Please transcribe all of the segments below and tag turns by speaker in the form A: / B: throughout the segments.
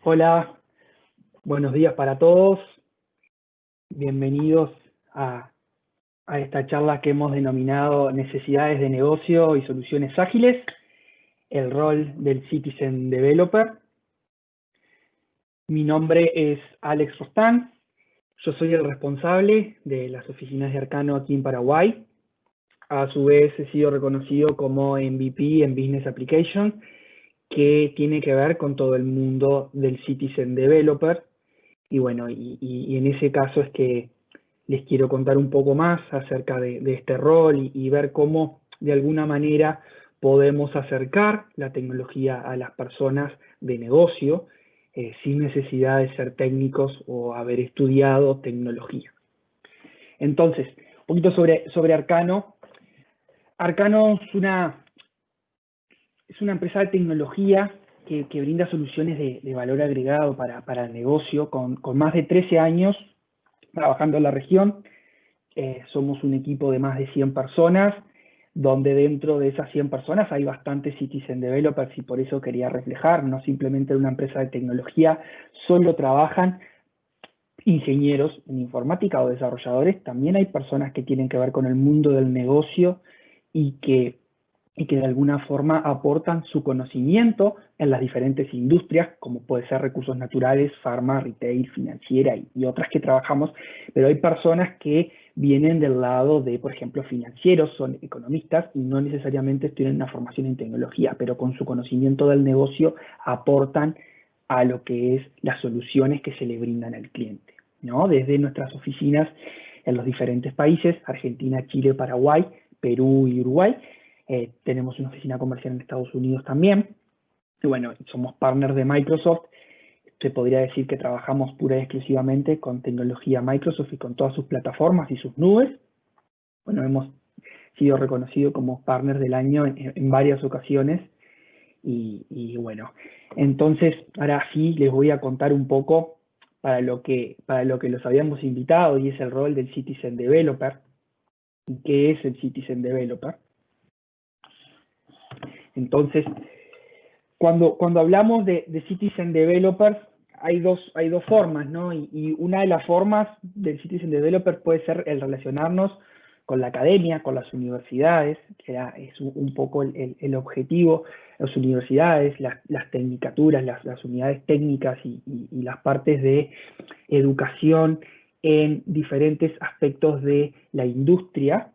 A: Hola, buenos días para todos. Bienvenidos a esta charla que hemos denominado Necesidades de negocio y soluciones ágiles, el rol del Citizen Developer. Mi nombre es Alex Rostán. Yo soy el responsable de las oficinas de Arcano aquí en Paraguay. A su vez he sido reconocido como MVP en Business Application, que tiene que ver con todo el mundo del Citizen Developer. Y bueno, y en ese caso es que les quiero contar un poco más acerca de este rol y ver cómo de alguna manera podemos acercar la tecnología a las personas de negocio sin necesidad de ser técnicos o haber estudiado tecnología. Entonces, un poquito sobre Arcano. Arcano es una empresa de tecnología que brinda soluciones de valor agregado para el negocio con más de 13 años trabajando en la región. Somos un equipo de más de 100 personas, donde dentro de esas 100 personas hay bastantes Citizen Developers y por eso quería reflejar, no simplemente en una empresa de tecnología, solo trabajan ingenieros en informática o desarrolladores, también hay personas que tienen que ver con el mundo del negocio y que de alguna forma aportan su conocimiento en las diferentes industrias, como puede ser recursos naturales, farma, retail, financiera y otras que trabajamos, pero hay personas que vienen del lado de, por ejemplo, financieros, son economistas y no necesariamente tienen una formación en tecnología, pero con su conocimiento del negocio aportan a lo que es las soluciones que se le brindan al cliente, ¿no? Desde nuestras oficinas en los diferentes países, Argentina, Chile, Paraguay, Perú y Uruguay. Tenemos una oficina comercial en Estados Unidos también. Y bueno, somos partners de Microsoft. Se podría decir que trabajamos pura y exclusivamente con tecnología Microsoft y con todas sus plataformas y sus nubes. Bueno, hemos sido reconocidos como partners del año en varias ocasiones. Y bueno, entonces ahora sí les voy a contar un poco para lo que los habíamos invitado, y es el rol del Citizen Developer. ¿Y qué es el Citizen Developer? Entonces, cuando hablamos de Citizen Developers, hay dos formas, ¿no? Y una de las formas del Citizen Developer puede ser el relacionarnos con la academia, con las universidades, que es un poco el objetivo. Las universidades, las tecnicaturas, las unidades técnicas y las partes de educación en diferentes aspectos de la industria,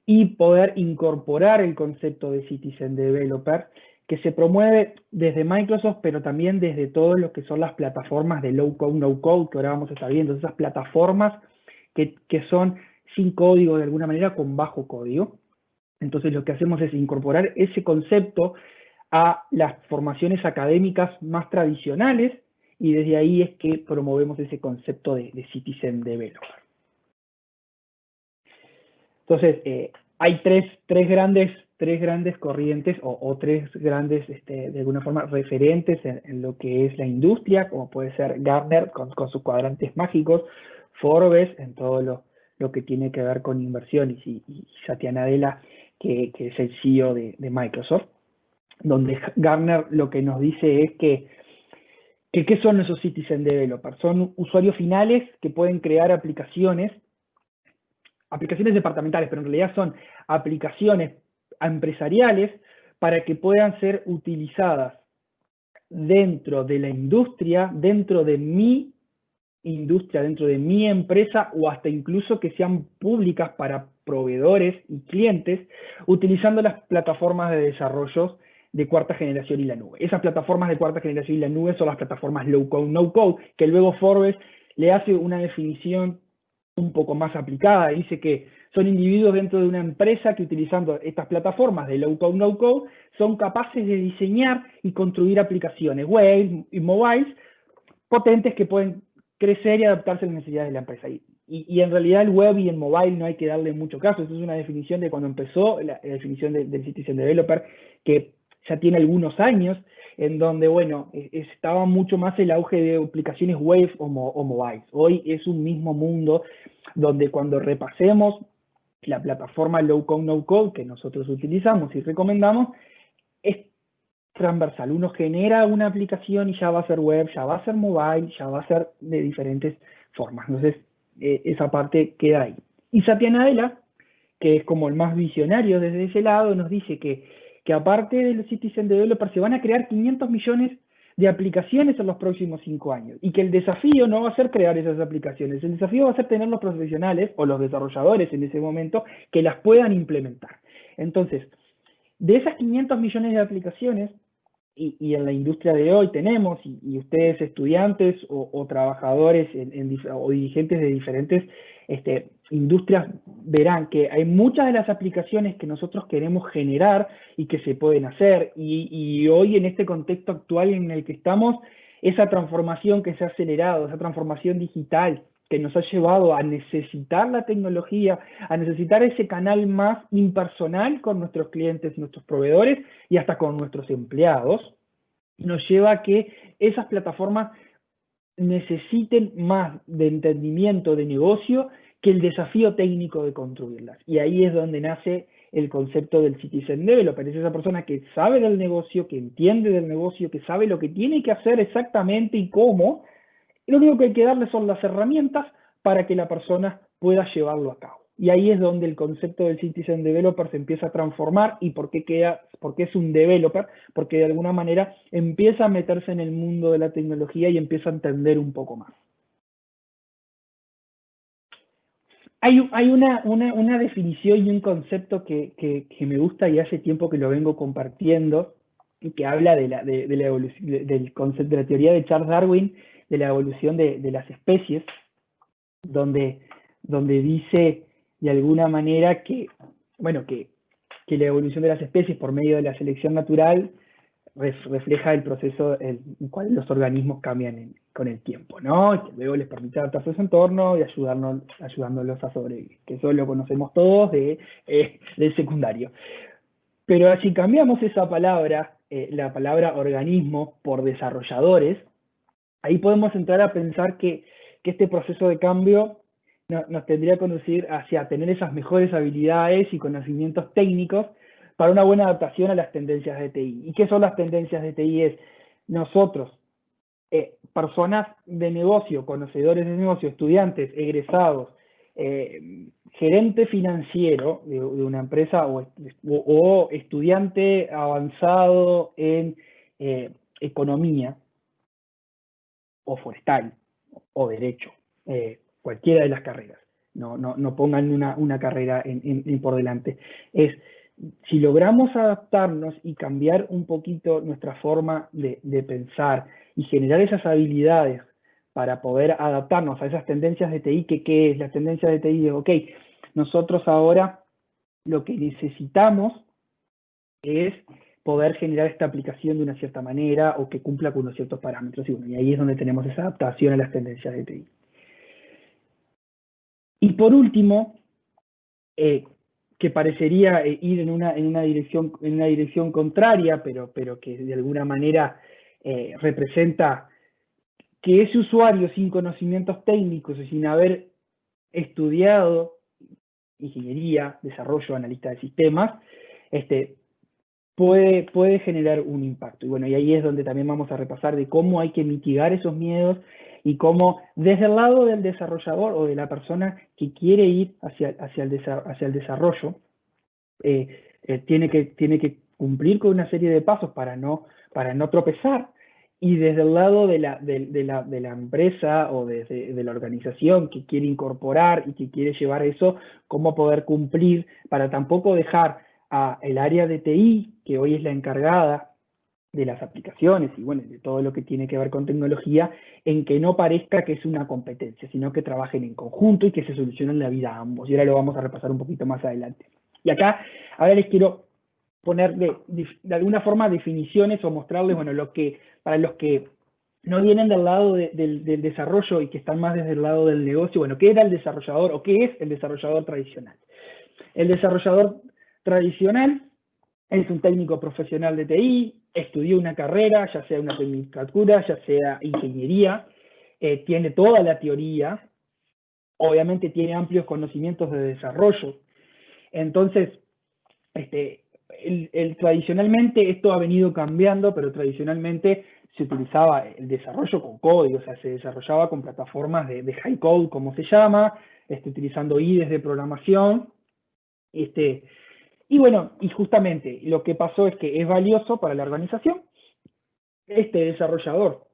A: y poder incorporar el concepto de Citizen Developer que se promueve desde Microsoft, pero también desde todo lo que son las plataformas de low code, no code, que ahora vamos a estar viendo, esas plataformas que son sin código de alguna manera, con bajo código. Entonces lo que hacemos es incorporar ese concepto a las formaciones académicas más tradicionales, y desde ahí es que promovemos ese concepto de Citizen Developer. Entonces, hay tres grandes corrientes o tres grandes, de alguna forma, referentes en lo que es la industria, como puede ser Gartner con sus cuadrantes mágicos, Forbes en todo lo que tiene que ver con inversiones, y Satya Nadella, que es el CEO de Microsoft, donde Gartner lo que nos dice es que ¿qué son esos Citizen Developers? Son usuarios finales que pueden crear aplicaciones departamentales, pero en realidad son aplicaciones empresariales para que puedan ser utilizadas dentro de la industria, dentro de mi industria, dentro de mi empresa, o hasta incluso que sean públicas para proveedores y clientes, utilizando las plataformas de desarrollo de cuarta generación y la nube. Esas plataformas de cuarta generación y la nube son las plataformas low code, no code, que luego Forbes le hace una definición un poco más aplicada. Dice que son individuos dentro de una empresa que, utilizando estas plataformas de low code, no code, son capaces de diseñar y construir aplicaciones web y mobiles potentes que pueden crecer y adaptarse a las necesidades de la empresa. Y en realidad el web y el mobile no hay que darle mucho caso. Esa es una definición de cuando empezó la definición del Citizen Developer, que ya tiene algunos años, en donde, bueno, estaba mucho más el auge de aplicaciones web o mobile. Hoy es un mismo mundo donde, cuando repasemos la plataforma low code, no code que nosotros utilizamos y recomendamos, transversal. Uno genera una aplicación y ya va a ser web, ya va a ser mobile, ya va a ser de diferentes formas. Entonces, esa parte queda ahí. Y Satya Nadella, que es como el más visionario desde ese lado, nos dice que aparte de los Citizen Developers se van a crear 500 millones de aplicaciones en los próximos 5 años, y que el desafío no va a ser crear esas aplicaciones, el desafío va a ser tener los profesionales o los desarrolladores en ese momento que las puedan implementar. Entonces, de esas 500 millones de aplicaciones, y en la industria de hoy tenemos, y ustedes estudiantes o trabajadores o dirigentes de diferentes industrias verán que hay muchas de las aplicaciones que nosotros queremos generar y que se pueden hacer, y hoy en este contexto actual en el que estamos, esa transformación que se ha acelerado, esa transformación digital que nos ha llevado a necesitar la tecnología, a necesitar ese canal más impersonal con nuestros clientes, nuestros proveedores y hasta con nuestros empleados, nos lleva a que esas plataformas necesiten más de entendimiento de negocio que el desafío técnico de construirlas. Y ahí es donde nace el concepto del Citizen Developer. Es esa persona que sabe del negocio, que entiende del negocio, que sabe lo que tiene que hacer exactamente y cómo. Lo único que hay que darle son las herramientas para que la persona pueda llevarlo a cabo. Y ahí es donde el concepto del Citizen Developer se empieza a transformar. ¿Y por qué es un developer? Porque de alguna manera empieza a meterse en el mundo de la tecnología y empieza a entender un poco más. Hay una definición y un concepto que me gusta y hace tiempo que lo vengo compartiendo, y que habla de la evolución, del concepto, de la teoría de Charles Darwin, de la evolución de las especies, donde dice de alguna manera que, bueno, que la evolución de las especies por medio de la selección natural refleja el proceso en el cual los organismos cambian con el tiempo, ¿no? Y que luego les permite adaptarse a su entorno y ayudándolos a sobrevivir, que eso lo conocemos todos del secundario. Pero si cambiamos esa palabra, la palabra organismo, por desarrolladores, ahí podemos entrar a pensar que este proceso de cambio nos tendría que conducir hacia tener esas mejores habilidades y conocimientos técnicos para una buena adaptación a las tendencias de TI. ¿Y qué son las tendencias de TI? Es nosotros, personas de negocio, conocedores de negocio, estudiantes, egresados, gerente financiero de una empresa o estudiante avanzado en economía o forestal o derecho, cualquiera de las carreras. No pongan una carrera por delante. Si logramos adaptarnos y cambiar un poquito nuestra forma de pensar y generar esas habilidades para poder adaptarnos a esas tendencias de TI, ¿qué es? Las tendencias de TI es, ok, nosotros ahora lo que necesitamos es poder generar esta aplicación de una cierta manera o que cumpla con unos ciertos parámetros. Y ahí es donde tenemos esa adaptación a las tendencias de TI. Y por último, que parecería ir en una dirección contraria, pero que de alguna manera representa que ese usuario sin conocimientos técnicos y sin haber estudiado ingeniería, desarrollo, analista de sistemas, puede generar un impacto. Y bueno, y ahí es donde también vamos a repasar de cómo hay que mitigar esos miedos y cómo desde el lado del desarrollador o de la persona que quiere ir hacia el desarrollo, tiene que cumplir con una serie de pasos para no tropezar. Y desde el lado de la empresa o de la organización que quiere incorporar y que quiere llevar eso, cómo poder cumplir para tampoco dejar a el área de TI, que hoy es la encargada de las aplicaciones y bueno, de todo lo que tiene que ver con tecnología, en que no parezca que es una competencia, sino que trabajen en conjunto y que se solucionen la vida a ambos. Y ahora lo vamos a repasar un poquito más adelante. Y acá, ahora les quiero poner de alguna forma definiciones o mostrarles, bueno, para los que no vienen del lado del desarrollo y que están más desde el lado del negocio, bueno, ¿qué era el desarrollador o qué es el desarrollador tradicional? El desarrollador tradicional es un técnico profesional de TI, estudió una carrera, ya sea una tecnicatura, ya sea ingeniería, tiene toda la teoría, obviamente tiene amplios conocimientos de desarrollo. Entonces, tradicionalmente esto ha venido cambiando, pero tradicionalmente se utilizaba el desarrollo con código, o sea, se desarrollaba con plataformas de high code, como se llama, utilizando IDEs de programación. Y bueno, y justamente lo que pasó es que es valioso para la organización. Este desarrollador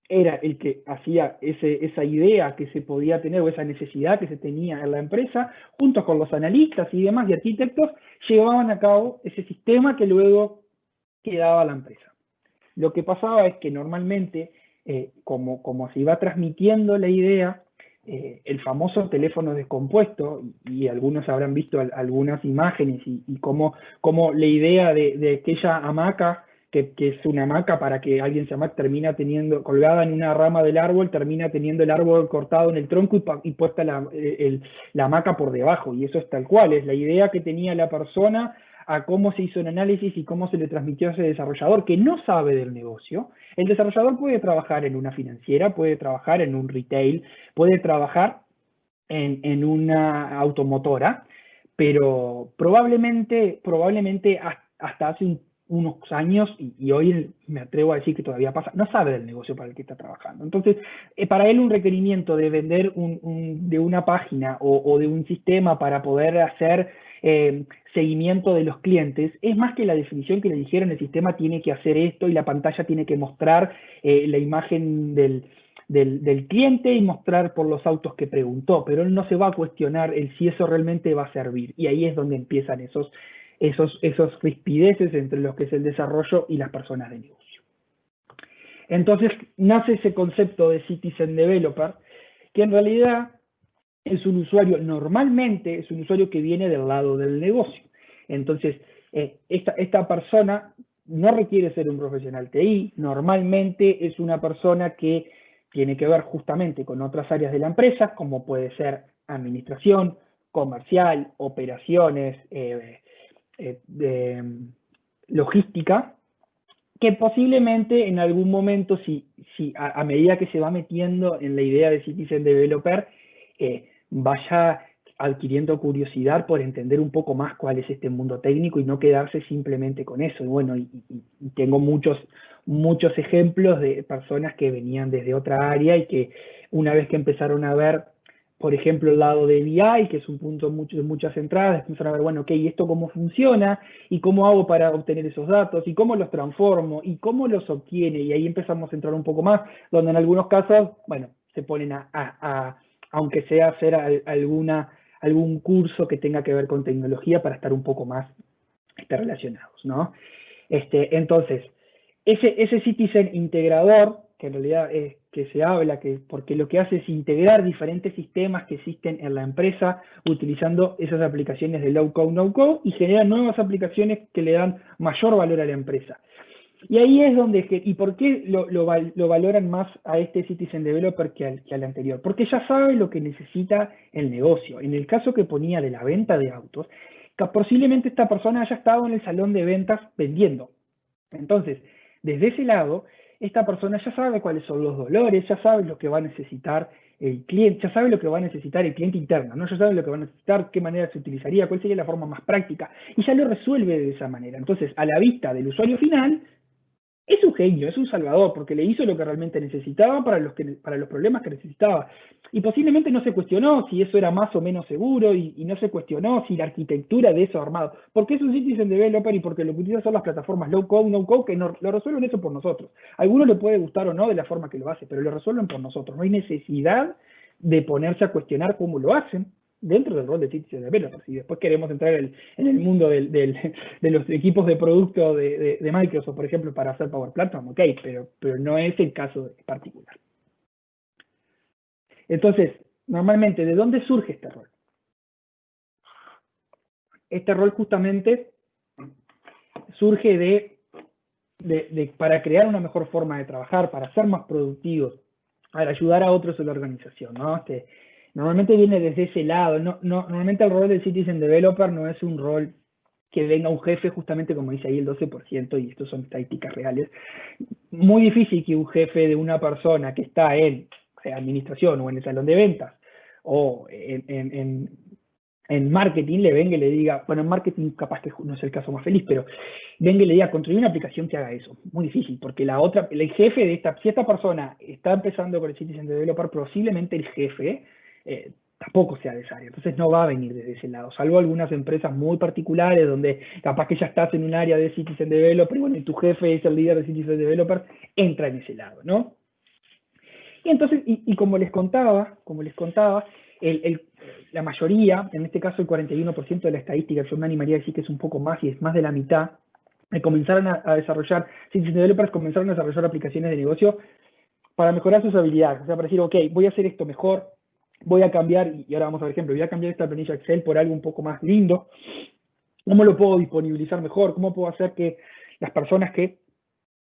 A: era el que hacía esa idea que se podía tener o esa necesidad que se tenía en la empresa, junto con los analistas y demás y arquitectos, llevaban a cabo ese sistema que luego quedaba a la empresa. Lo que pasaba es que normalmente, como se iba transmitiendo la idea, el famoso teléfono descompuesto, y algunos habrán visto algunas imágenes, y cómo la idea de aquella hamaca, que es una hamaca para que alguien se hamaca, termina teniendo, colgada en una rama del árbol, termina teniendo el árbol cortado en el tronco y puesta la hamaca por debajo, y eso es tal cual, es la idea que tenía la persona a cómo se hizo el análisis y cómo se le transmitió a ese desarrollador que no sabe del negocio. El desarrollador puede trabajar en una financiera, puede trabajar en un retail, puede trabajar en una automotora, pero probablemente hasta hace unos años, y hoy me atrevo a decir que todavía pasa, no sabe del negocio para el que está trabajando. Entonces, para él un requerimiento de vender de una página o de un sistema para poder hacer seguimiento de los clientes, es más que la definición que le dijeron, el sistema tiene que hacer esto y la pantalla tiene que mostrar la imagen del cliente y mostrar por los autos que preguntó, pero él no se va a cuestionar si eso realmente va a servir. Y ahí es donde empiezan esos rispideces entre lo que es el desarrollo y las personas de negocio. Entonces nace ese concepto de Citizen Developer, que en realidad es un usuario, normalmente es un usuario que viene del lado del negocio. Entonces, esta persona no requiere ser un profesional TI, normalmente es una persona que tiene que ver justamente con otras áreas de la empresa, como puede ser administración, comercial, operaciones, logística, que posiblemente en algún momento, si a medida que se va metiendo en la idea de Citizen Developer, vaya adquiriendo curiosidad por entender un poco más cuál es este mundo técnico y no quedarse simplemente con eso. Y bueno, y tengo muchos ejemplos de personas que venían desde otra área y que una vez que empezaron a ver, por ejemplo, el lado de BI, que es un punto de muchas entradas, empezaron a ver, bueno, ok, ¿y esto cómo funciona? ¿Y cómo hago para obtener esos datos? ¿Y cómo los transformo? ¿Y cómo los obtiene? Y ahí empezamos a entrar un poco más, donde en algunos casos, bueno, se ponen aunque sea hacer algún curso que tenga que ver con tecnología para estar un poco más relacionados, ¿no? Entonces, ese Citizen integrador, que en realidad es que se habla, porque lo que hace es integrar diferentes sistemas que existen en la empresa utilizando esas aplicaciones de low code, no code, y genera nuevas aplicaciones que le dan mayor valor a la empresa. Y ahí es donde, ¿y por qué lo valoran más a este Citizen Developer que al anterior? Porque ya sabe lo que necesita el negocio. En el caso que ponía de la venta de autos, posiblemente esta persona haya estado en el salón de ventas vendiendo. Entonces, desde ese lado, esta persona ya sabe cuáles son los dolores, ya sabe lo que va a necesitar el cliente, ya sabe lo que va a necesitar el cliente interno, ¿no? Ya sabe lo que va a necesitar, qué manera se utilizaría, cuál sería la forma más práctica, y ya lo resuelve de esa manera. Entonces, a la vista del usuario final, es un genio, es un salvador, porque le hizo lo que realmente necesitaba para los problemas que necesitaba. Y posiblemente no se cuestionó si eso era más o menos seguro, y no se cuestionó si la arquitectura de eso armado. Porque es un Citizen Developer y porque lo que utiliza son las plataformas low code, no code, que lo resuelven eso por nosotros. A algunos le puede gustar o no de la forma que lo hace, pero lo resuelven por nosotros. No hay necesidad de ponerse a cuestionar cómo lo hacen dentro del rol de Citizen Developer. Si después queremos entrar en el mundo de los equipos de producto de Microsoft, por ejemplo, para hacer Power Platform, ok, pero no es el caso particular. Entonces, normalmente, ¿de dónde surge este rol? Este rol justamente surge para crear una mejor forma de trabajar, para ser más productivos, para ayudar a otros en la organización, ¿no? Normalmente viene desde ese lado. Normalmente el rol del Citizen Developer no es un rol que venga un jefe, justamente como dice ahí el 12%, y estos son estadísticas reales. Muy difícil que un jefe de una persona que está en administración o en el salón de ventas o en en marketing le venga y le diga, bueno, en marketing capaz que no es el caso más feliz, pero venga y le diga, construir una aplicación que haga eso. Muy difícil, porque el jefe de si esta persona está empezando con el Citizen Developer, posiblemente el jefe tampoco sea de esa área. Entonces no va a venir desde ese lado, salvo algunas empresas muy particulares donde capaz que ya estás en un área de Citizen Developer y bueno, y tu jefe es el líder de Citizen Developer, entra en ese lado, ¿no? Y entonces, como les contaba, la mayoría, en este caso el 41% de la estadística, yo me animaría a decir que es un poco más y es más de la mitad, comenzaron a desarrollar, Citizen Developers comenzaron a desarrollar aplicaciones de negocio para mejorar sus habilidades, o sea, para decir, ok, voy a hacer esto mejor, voy a cambiar, y ahora vamos a ver ejemplo, voy a cambiar esta planilla Excel por algo un poco más lindo, ¿cómo lo puedo disponibilizar mejor? ¿Cómo puedo hacer que las personas que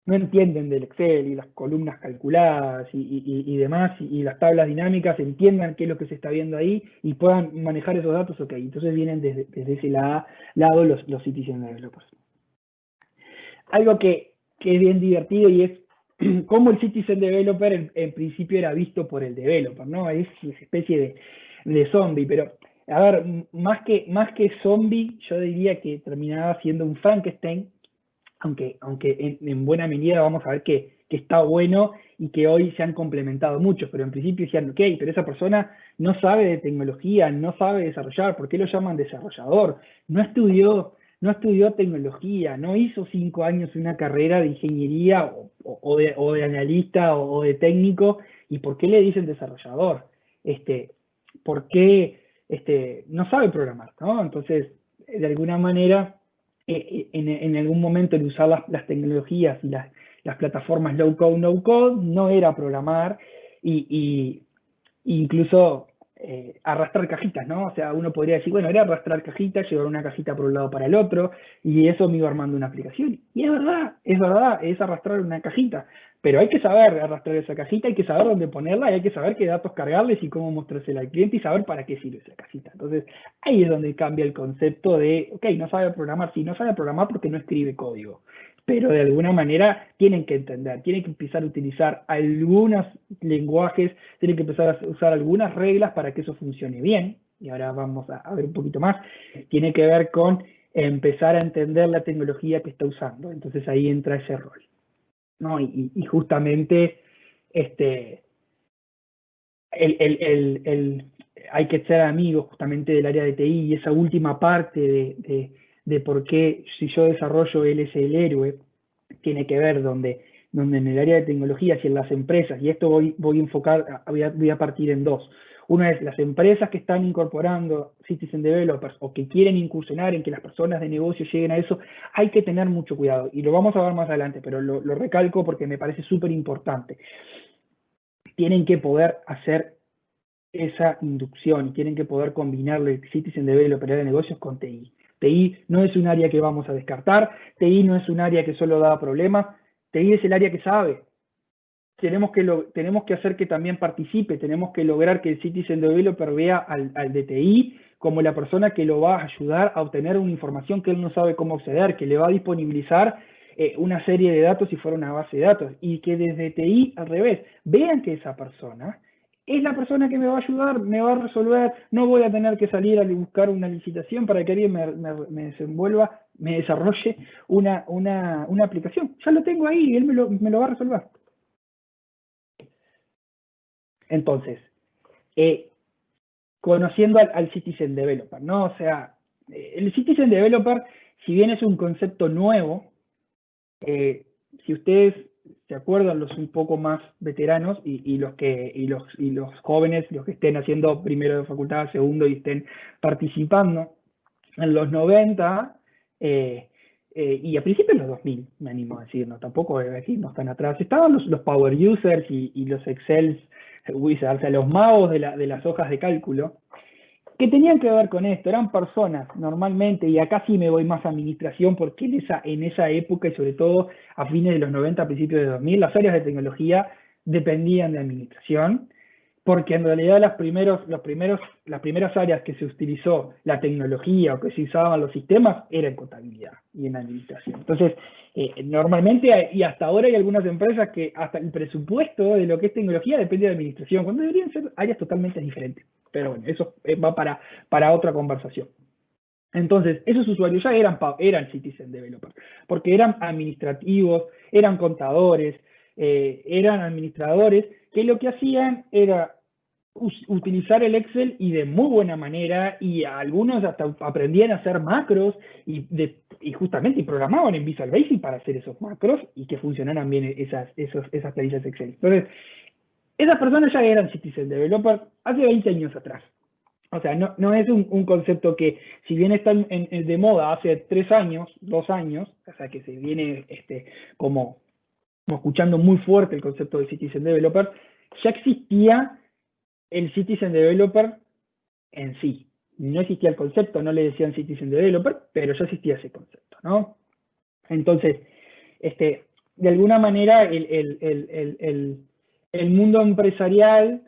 A: no entienden del Excel y las columnas calculadas y demás, y las tablas dinámicas, entiendan qué es lo que se está viendo ahí y puedan manejar esos datos? Ok, entonces vienen desde ese lado los Citizen Developers. Algo que es bien divertido y es cómo el Citizen Developer en principio era visto por el developer, ¿no? Es una especie de zombie, pero a ver, más que zombie, yo diría que terminaba siendo un Frankenstein, aunque en buena medida vamos a ver que está bueno y que hoy se han complementado mucho, pero en principio decían, ok, pero esa persona no sabe de tecnología, no sabe desarrollar, ¿por qué lo llaman desarrollador? No estudió tecnología, no hizo 5 años una carrera de ingeniería o de analista o de técnico, ¿y por qué le dicen desarrollador? ¿Por qué no sabe programar, ¿no? Entonces, de alguna manera, en algún momento el usar las tecnologías y las plataformas low code, no code, no era programar y incluso arrastrar cajitas, ¿no? O sea, uno podría decir, bueno, era arrastrar cajitas, llevar una cajita por un lado para el otro, y eso me iba armando una aplicación. Y es verdad, es arrastrar una cajita, pero hay que saber arrastrar esa cajita, hay que saber dónde ponerla, y hay que saber qué datos cargarles y cómo mostrársela al cliente y saber para qué sirve esa cajita. Entonces, ahí es donde cambia el concepto de, ok, no sabe programar, sí, no sabe programar porque no escribe código, pero de alguna manera tienen que entender, tienen que empezar a utilizar algunos lenguajes, tienen que empezar a usar algunas reglas para que eso funcione bien, y ahora vamos a ver un poquito más, tiene que ver con empezar a entender la tecnología que está usando, entonces ahí entra ese rol, ¿no? Y justamente hay que ser amigos justamente del área de TI, y esa última parte de por qué si yo desarrollo él es el héroe, tiene que ver donde en el área de tecnologías y en las empresas, y esto voy a enfocar, voy a partir en dos. Una es las empresas que están incorporando Citizen Developers o que quieren incursionar en que las personas de negocio lleguen a eso, hay que tener mucho cuidado, y lo vamos a ver más adelante, pero lo recalco porque me parece súper importante. Tienen que poder hacer esa inducción y tienen que poder combinarle el Citizen Developer de negocios con TI. TI no es un área que vamos a descartar, TI no es un área que solo da problemas, TI es el área que sabe. Tenemos que hacer que también participe, tenemos que lograr que el Citizen Developer vea al de TI como la persona que lo va a ayudar a obtener una información que él no sabe cómo acceder, que le va a disponibilizar una serie de datos si fuera una base de datos, y que desde TI, al revés, vean que esa persona es la persona que me va a ayudar, me va a resolver, no voy a tener que salir a buscar una licitación para que alguien me desarrolle una aplicación. Ya lo tengo ahí y él me lo va a resolver. Entonces, conociendo al Citizen Developer, ¿no? O sea, el Citizen Developer, si bien es un concepto nuevo, si ustedes se acuerdan, los un poco más veteranos y los jóvenes, los que estén haciendo primero de facultad, segundo y estén participando, en los 90 y a principios de los 2000, me animo a decir, no, tampoco no tan atrás, estaban los power users y los Excel wizards, o sea, los magos de las hojas de cálculo, que tenían que ver con esto, eran personas normalmente, y acá sí me voy más a administración, porque en esa época y sobre todo a fines de los 90, a principios de 2000, las áreas de tecnología dependían de administración, porque en realidad las primeras áreas que se utilizó la tecnología o que se usaban los sistemas era en contabilidad y en administración. Entonces, Normalmente, y hasta ahora hay algunas empresas que hasta el presupuesto de lo que es tecnología depende de administración, cuando deberían ser áreas totalmente diferentes. Pero bueno, eso va para otra conversación. Entonces, esos usuarios ya eran citizen developers, porque eran administrativos, eran contadores, eran administradores, que lo que hacían era utilizar el Excel y de muy buena manera, y algunos hasta aprendían a hacer macros y justamente programaban en Visual Basic para hacer esos macros y que funcionaran bien esas planillas Excel. Entonces, esas personas ya eran citizen developers hace 20 años atrás. O sea, no es un concepto que, si bien está de moda hace 3 años, 2 años, o sea, que se viene como escuchando muy fuerte el concepto de citizen developer, ya existía el citizen developer en sí. No existía el concepto, no le decían citizen developer, pero ya existía ese concepto, ¿no? Entonces, de alguna manera, el mundo empresarial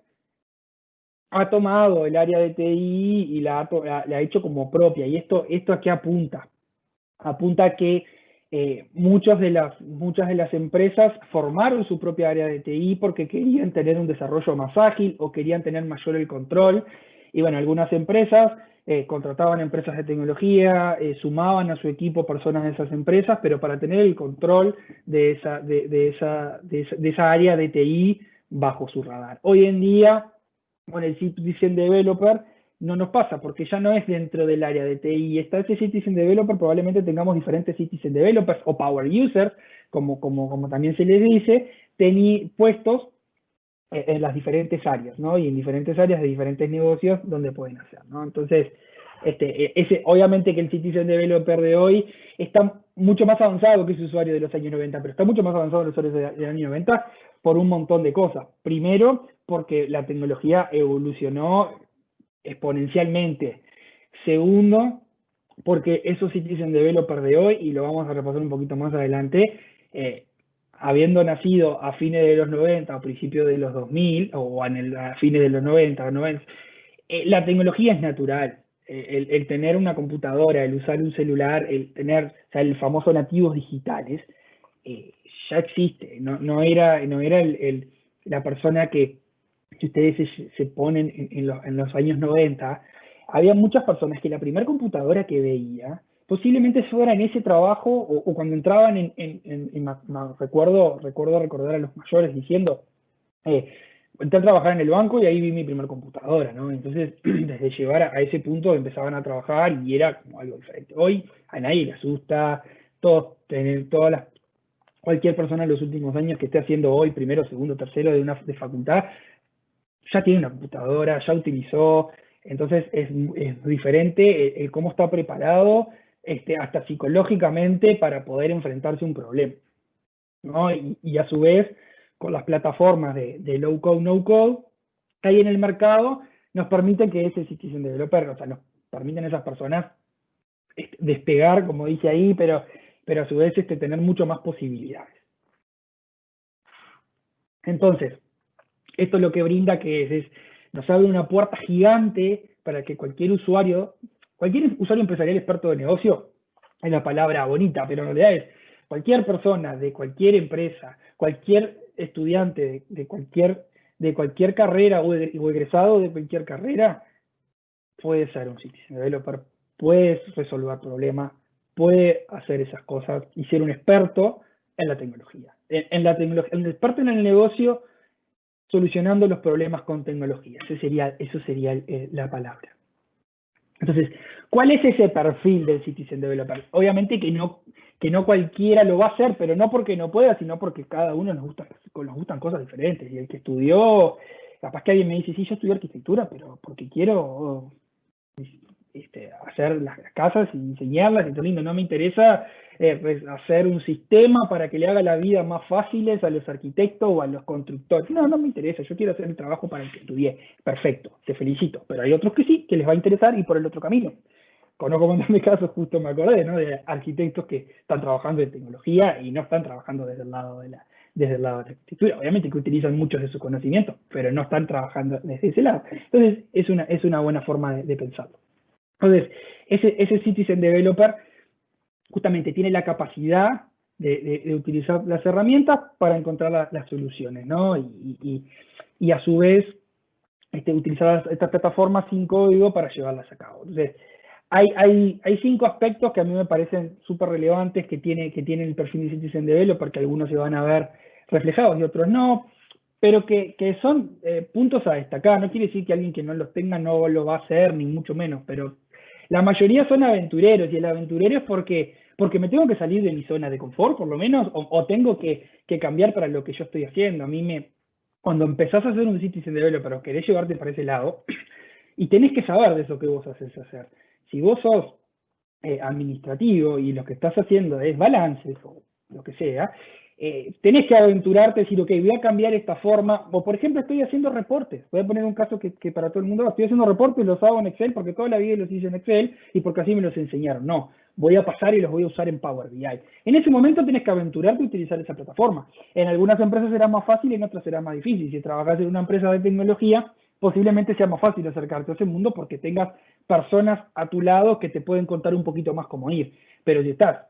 A: ha tomado el área de TI y la ha hecho como propia. ¿Y esto a qué apunta? Apunta a que muchas de las empresas formaron su propia área de TI porque querían tener un desarrollo más ágil o querían tener mayor el control. Y bueno, algunas empresas contrataban empresas de tecnología, sumaban a su equipo personas de esas empresas, pero para tener el control de esa área de TI bajo su radar. Hoy en día, con el Citizen Developer, no nos pasa, porque ya no es dentro del área de TI. Está ese Citizen Developer, probablemente tengamos diferentes Citizen Developers o Power Users, como también se les dice, puestos en las diferentes áreas, ¿no? Y en diferentes áreas de diferentes negocios donde pueden hacer, ¿no? Entonces, obviamente que el Citizen Developer de hoy está mucho más avanzado que ese usuario de los años 90, pero está mucho más avanzado que los usuarios del año 90 por un montón de cosas. Primero, porque la tecnología evolucionó exponencialmente. Segundo, porque esos citizen developers de hoy, y lo vamos a repasar un poquito más adelante, habiendo nacido a fines de los 90, a principios de los 2000, o a fines de los 90, la tecnología es natural. El tener una computadora, el usar un celular, el tener, o sea, el famoso nativos digitales, ya existe. No era la persona que, si ustedes se ponen en los años 90, había muchas personas que la primera computadora que veía posiblemente fuera en ese trabajo o cuando entraban recuerdo recordar a los mayores diciendo, entré a trabajar en el banco y ahí vi mi primer computadora, ¿no? Entonces, desde llevar a ese punto empezaban a trabajar y era como algo diferente. Hoy a nadie le asusta, cualquier persona en los últimos años que esté haciendo hoy primero, segundo, tercero de facultad, ya tiene una computadora, ya utilizó, entonces es diferente el cómo está preparado, hasta psicológicamente, para poder enfrentarse a un problema, ¿no? Y a su vez, con las plataformas de low code, no code que hay en el mercado, nos permiten que ese citizen developer, o sea, nos permiten a esas personas despegar, como dice ahí, pero a su vez tener mucho más posibilidades. Entonces, esto lo que brinda que nos abre una puerta gigante para que cualquier usuario empresarial experto de negocio, es la palabra bonita, pero en realidad es cualquier persona de cualquier empresa, cualquier estudiante de cualquier carrera o egresado de cualquier carrera, puede ser un citizen developer, puede resolver problemas, puede hacer esas cosas y ser un experto en la tecnología. Un experto en el negocio solucionando los problemas con tecnología. Eso sería la palabra. Entonces, ¿cuál es ese perfil del citizen developer? Obviamente que no cualquiera lo va a hacer, pero no porque no pueda, sino porque cada uno nos gustan cosas diferentes. Y el que estudió, capaz que alguien me dice, sí, yo estudié arquitectura, pero porque quiero hacer las casas y diseñarlas, y todo lindo. No me interesa hacer un sistema para que le haga la vida más fáciles a los arquitectos o a los constructores. No me interesa, yo quiero hacer el trabajo para el que estudié. Perfecto, te felicito. Pero hay otros que sí, que les va a interesar y por el otro camino. Conozco un montón de casos, justo me acordé, ¿no? De arquitectos que están trabajando en tecnología y no están trabajando desde el lado de la arquitectura. Obviamente que utilizan muchos de sus conocimientos, pero no están trabajando desde ese lado. Entonces, es una buena forma de pensarlo. Entonces, ese citizen developer justamente tiene la capacidad de utilizar las herramientas para encontrar las soluciones, ¿no? Y a su vez, utilizar estas plataformas sin código para llevarlas a cabo. Entonces, hay 5 aspectos que a mí me parecen súper relevantes que tiene el perfil de Citizen Developer, que algunos se van a ver reflejados y otros no, pero que son puntos a destacar. No quiere decir que alguien que no los tenga no lo va a hacer, ni mucho menos, pero la mayoría son aventureros, y el aventurero es porque me tengo que salir de mi zona de confort, por lo menos, o tengo que cambiar para lo que yo estoy haciendo. Cuando empezás a hacer un Citizen Developer o querés llevarte para ese lado, y tenés que saber de eso que vos haces hacer. Si vos sos administrativo y lo que estás haciendo es balances o lo que sea, tenés que aventurarte, decir, ok, voy a cambiar esta forma, o por ejemplo estoy haciendo reportes, voy a poner un caso que para todo el mundo, estoy haciendo reportes, los hago en Excel porque toda la vida los hice en Excel y porque así me los enseñaron. No, voy a pasar y los voy a usar en Power BI. En ese momento tenés que aventurarte a utilizar esa plataforma. En algunas empresas será más fácil y en otras será más difícil. Si trabajas en una empresa de tecnología, posiblemente sea más fácil acercarte a ese mundo porque tengas personas a tu lado que te pueden contar un poquito más cómo ir. Pero si estás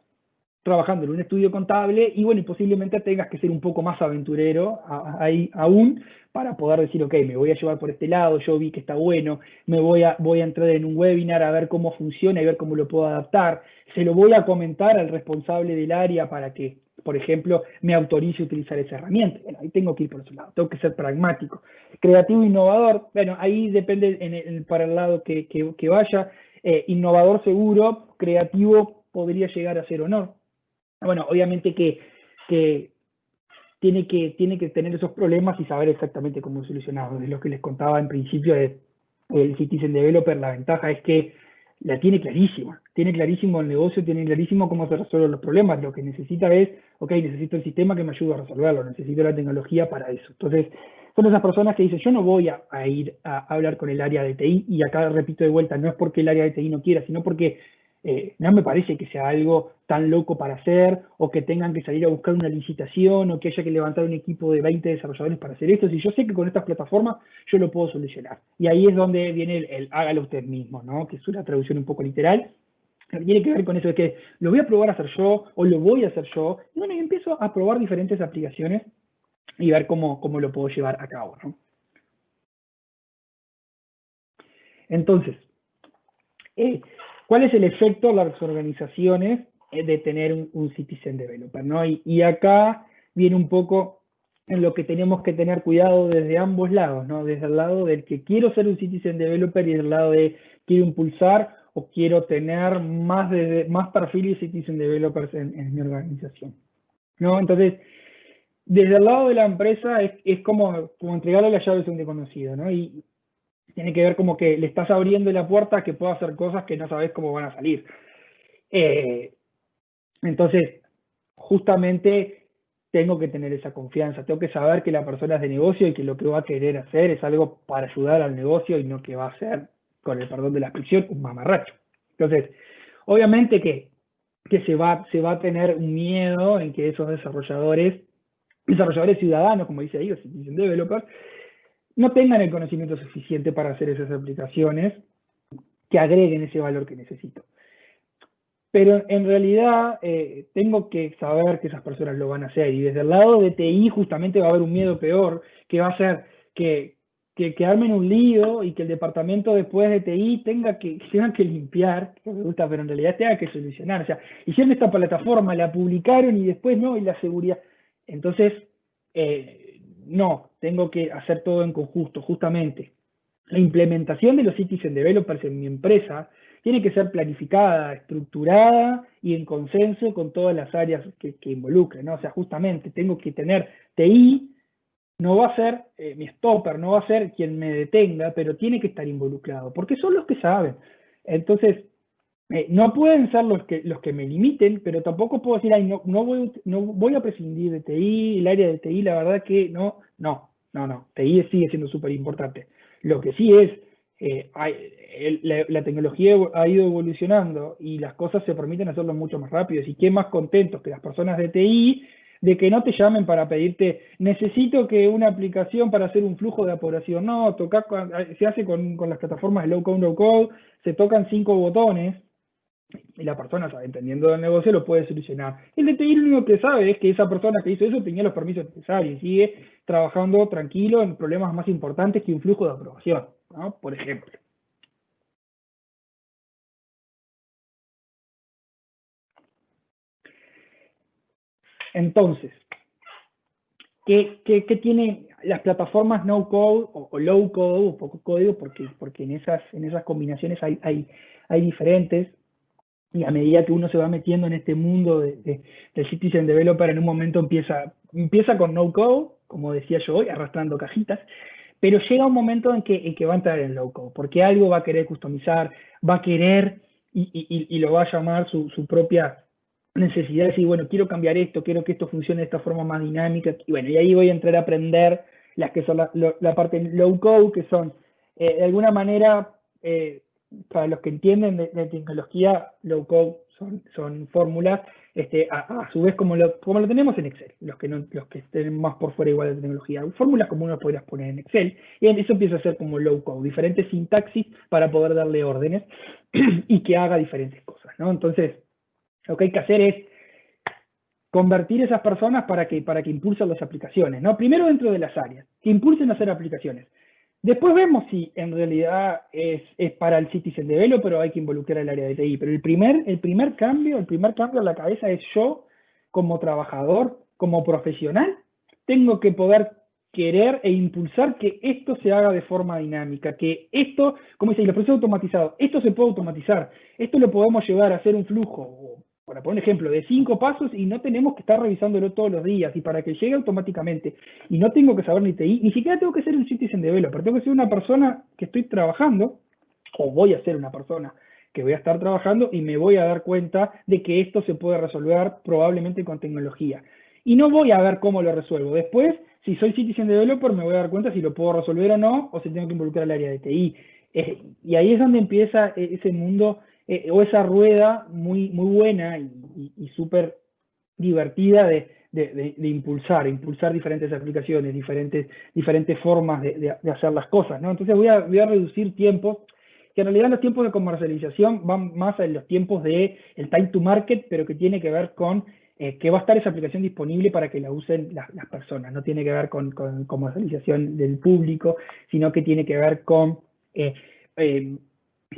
A: trabajando en un estudio contable, y bueno, y posiblemente tengas que ser un poco más aventurero ahí aún para poder decir, ok, me voy a llevar por este lado, yo vi que está bueno, voy a entrar en un webinar a ver cómo funciona y ver cómo lo puedo adaptar, se lo voy a comentar al responsable del área para que, por ejemplo, me autorice a utilizar esa herramienta. Bueno, ahí tengo que ir por ese lado, tengo que ser pragmático. Creativo, innovador, bueno, ahí depende para el lado que vaya. Innovador seguro, creativo podría llegar a ser o no. Bueno, obviamente que tiene que tener esos problemas y saber exactamente cómo solucionarlos. Es lo que les contaba en principio del Citizen Developer. La ventaja es que la tiene clarísima. Tiene clarísimo el negocio, tiene clarísimo cómo se resuelven los problemas. Lo que necesita es, ok, necesito el sistema que me ayude a resolverlo, necesito la tecnología para eso. Entonces, son esas personas que dicen, yo no voy a ir a hablar con el área de TI, y acá repito de vuelta, no es porque el área de TI no quiera, sino porque no me parece que sea algo tan loco para hacer, o que tengan que salir a buscar una licitación, o que haya que levantar un equipo de 20 desarrolladores para hacer esto. Si yo sé que con estas plataformas yo lo puedo solucionar. Y ahí es donde viene el hágalo usted mismo, ¿no? Que es una traducción un poco literal. Tiene que ver con eso de que lo voy a probar a hacer yo, o lo voy a hacer yo. Y bueno, y empiezo a probar diferentes aplicaciones y ver cómo lo puedo llevar a cabo, ¿no? Entonces, ¿cuál es el efecto en las organizaciones de tener un Citizen Developer, ¿no? Y acá viene un poco en lo que tenemos que tener cuidado desde ambos lados, ¿no? Desde el lado del que quiero ser un Citizen Developer y del lado de quiero impulsar o quiero tener más perfiles Citizen Developers en mi organización, ¿no? Entonces, desde el lado de la empresa es como entregarle las llaves a un desconocido, ¿no? Y tiene que ver como que le estás abriendo la puerta a que pueda hacer cosas que no sabes cómo van a salir. Entonces, justamente tengo que tener esa confianza, tengo que saber que la persona es de negocio y que lo que va a querer hacer es algo para ayudar al negocio y no que va a ser, con el perdón de la expresión, un mamarracho. Entonces, obviamente que se va a tener un miedo en que esos desarrolladores ciudadanos, como dice ahí, o citizen developers, no tengan el conocimiento suficiente para hacer esas aplicaciones que agreguen ese valor que necesito. Pero en realidad tengo que saber que esas personas lo van a hacer, y desde el lado de TI justamente va a haber un miedo peor, que va a ser que armen un lío y que el departamento después de TI tenga que limpiar, que me gusta, pero en realidad tenga que solucionar. O sea, hicieron esta plataforma, la publicaron y después no, y la seguridad. Entonces, no, tengo que hacer todo en conjunto, justamente. La implementación de los Citizen Developers en mi empresa tiene que ser planificada, estructurada y en consenso con todas las áreas que involucren, ¿no? O sea, justamente tengo que tener TI, no va a ser mi stopper, no va a ser quien me detenga, pero tiene que estar involucrado, porque son los que saben. Entonces, no pueden ser los que me limiten, pero tampoco puedo decir, ay, no voy a prescindir de TI, el área de TI, la verdad que no, TI sigue siendo súper importante. Lo que sí es, la tecnología ha ido evolucionando y las cosas se permiten hacerlo mucho más rápido, y qué más contentos que las personas de TI de que no te llamen para pedirte, necesito que una aplicación para hacer un flujo de apuración. No, se hace con las plataformas de low code, no code, se tocan 5 botones, y la persona, sabe, entendiendo del negocio, lo puede solucionar. El DTI lo único que sabe es que esa persona que hizo eso tenía los permisos necesarios y sigue trabajando tranquilo en problemas más importantes que un flujo de aprobación, ¿no? Por ejemplo. Entonces, ¿qué tiene las plataformas no code o low code o poco código? Porque en esas combinaciones hay diferentes, y a medida que uno se va metiendo en este mundo del Citizen Developer, en un momento empieza con no code, como decía yo hoy, arrastrando cajitas, pero llega un momento en que va a entrar en low code, porque algo va a querer customizar, va a querer y lo va a llamar su propia necesidad de decir, bueno, quiero cambiar esto, quiero que esto funcione de esta forma más dinámica, y bueno, y ahí voy a entrar a aprender las que son la parte low code, que son de alguna manera, para los que entienden de tecnología, low code son fórmulas, a su vez como lo tenemos en Excel, los que estén más por fuera igual de tecnología, fórmulas como uno podrías poner en Excel, y eso empieza a ser como low code, diferentes sintaxis para poder darle órdenes y que haga diferentes cosas, ¿no? Entonces, lo que hay que hacer es convertir esas personas para que impulsen las aplicaciones, ¿no? Primero dentro de las áreas, que impulsen a hacer aplicaciones. Después vemos si en realidad es para el Citizen Developer o hay que involucrar al área de TI. Pero el primer cambio en la cabeza es yo, como trabajador, como profesional, tengo que poder querer e impulsar que esto se haga de forma dinámica, que esto, como dice, los procesos automatizados, esto se puede automatizar, esto lo podemos llevar a hacer un flujo, para poner un ejemplo, de 5 pasos y no tenemos que estar revisándolo todos los días y para que llegue automáticamente y no tengo que saber ni TI, ni siquiera tengo que ser un Citizen Developer, tengo que ser una persona que estoy trabajando o voy a ser una persona que voy a estar trabajando y me voy a dar cuenta de que esto se puede resolver probablemente con tecnología. Y no voy a ver cómo lo resuelvo. Después, si soy Citizen Developer, me voy a dar cuenta si lo puedo resolver o no, o si tengo que involucrar al área de TI. Y ahí es donde empieza ese mundo o esa rueda muy buena y súper divertida de impulsar diferentes aplicaciones, diferentes formas de hacer las cosas, ¿no? Entonces voy a reducir tiempos, que en realidad los tiempos de comercialización van más en los tiempos de el time to market, pero que tiene que ver con que va a estar esa aplicación disponible para que la usen las personas, no tiene que ver con comercialización del público, sino que tiene que ver con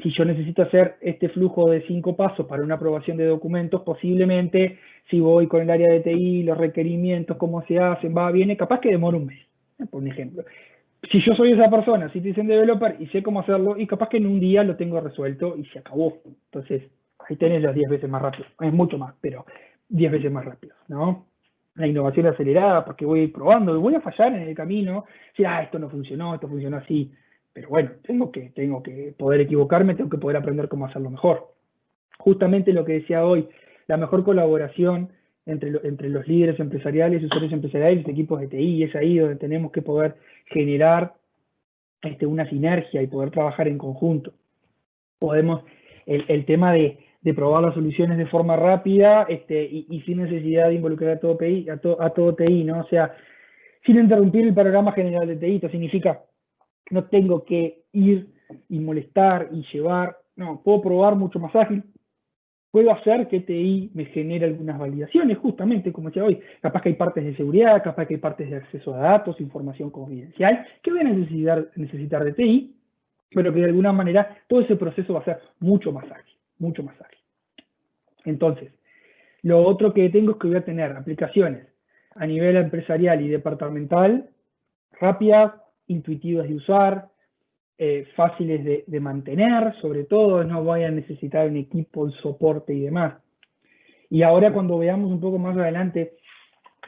A: si yo necesito hacer este flujo de 5 pasos para una aprobación de documentos, posiblemente si voy con el área de TI, los requerimientos, cómo se hacen, viene, capaz que demora un mes, por un ejemplo. Si yo soy esa persona, Citizen Developer, y sé cómo hacerlo, y capaz que en un día lo tengo resuelto y se acabó. Entonces, ahí tenés las 10 veces más rápido. Es mucho más, pero 10 veces más rápido, ¿no? La innovación acelerada, porque voy probando, y voy a fallar en el camino, si, esto no funcionó, esto funcionó así. Pero bueno, tengo que poder equivocarme, tengo que poder aprender cómo hacerlo mejor. Justamente lo que decía hoy, la mejor colaboración entre los líderes empresariales, usuarios empresariales y equipos de TI, es ahí donde tenemos que poder generar una sinergia y poder trabajar en conjunto. Podemos, el tema de probar las soluciones de forma rápida y sin necesidad de involucrar a todo TI, ¿no? O sea, sin interrumpir el panorama general de TI, esto significa no tengo que ir y molestar y llevar, no, puedo probar mucho más ágil, puedo hacer que TI me genere algunas validaciones, justamente como decía hoy, capaz que hay partes de seguridad, capaz que hay partes de acceso a datos, información confidencial, que voy a necesitar de TI, pero que de alguna manera todo ese proceso va a ser mucho más ágil, mucho más ágil. Entonces, lo otro que tengo es que voy a tener aplicaciones a nivel empresarial y departamental, rápidas, intuitivas de usar, fáciles de mantener, sobre todo, no voy a necesitar un equipo, el soporte y demás. Y ahora cuando veamos un poco más adelante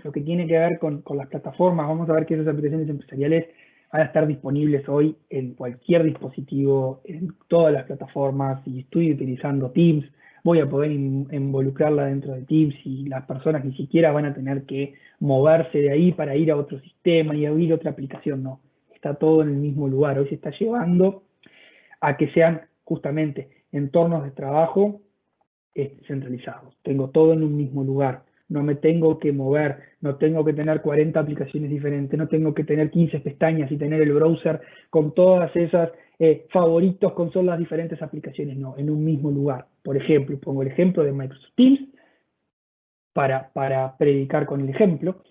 A: lo que tiene que ver con las plataformas, vamos a ver que esas aplicaciones empresariales van a estar disponibles hoy en cualquier dispositivo, en todas las plataformas. Si estoy utilizando Teams, voy a poder involucrarla dentro de Teams y las personas ni siquiera van a tener que moverse de ahí para ir a otro sistema y abrir otra aplicación, no. Está todo en el mismo lugar. Hoy se está llevando a que sean justamente entornos de trabajo centralizados. Tengo todo en un mismo lugar. No me tengo que mover, no tengo que tener 40 aplicaciones diferentes, no tengo que tener 15 pestañas y tener el browser con todas esas favoritos con solo las diferentes aplicaciones, no, en un mismo lugar. Por ejemplo, pongo el ejemplo de Microsoft Teams para predicar con el ejemplo.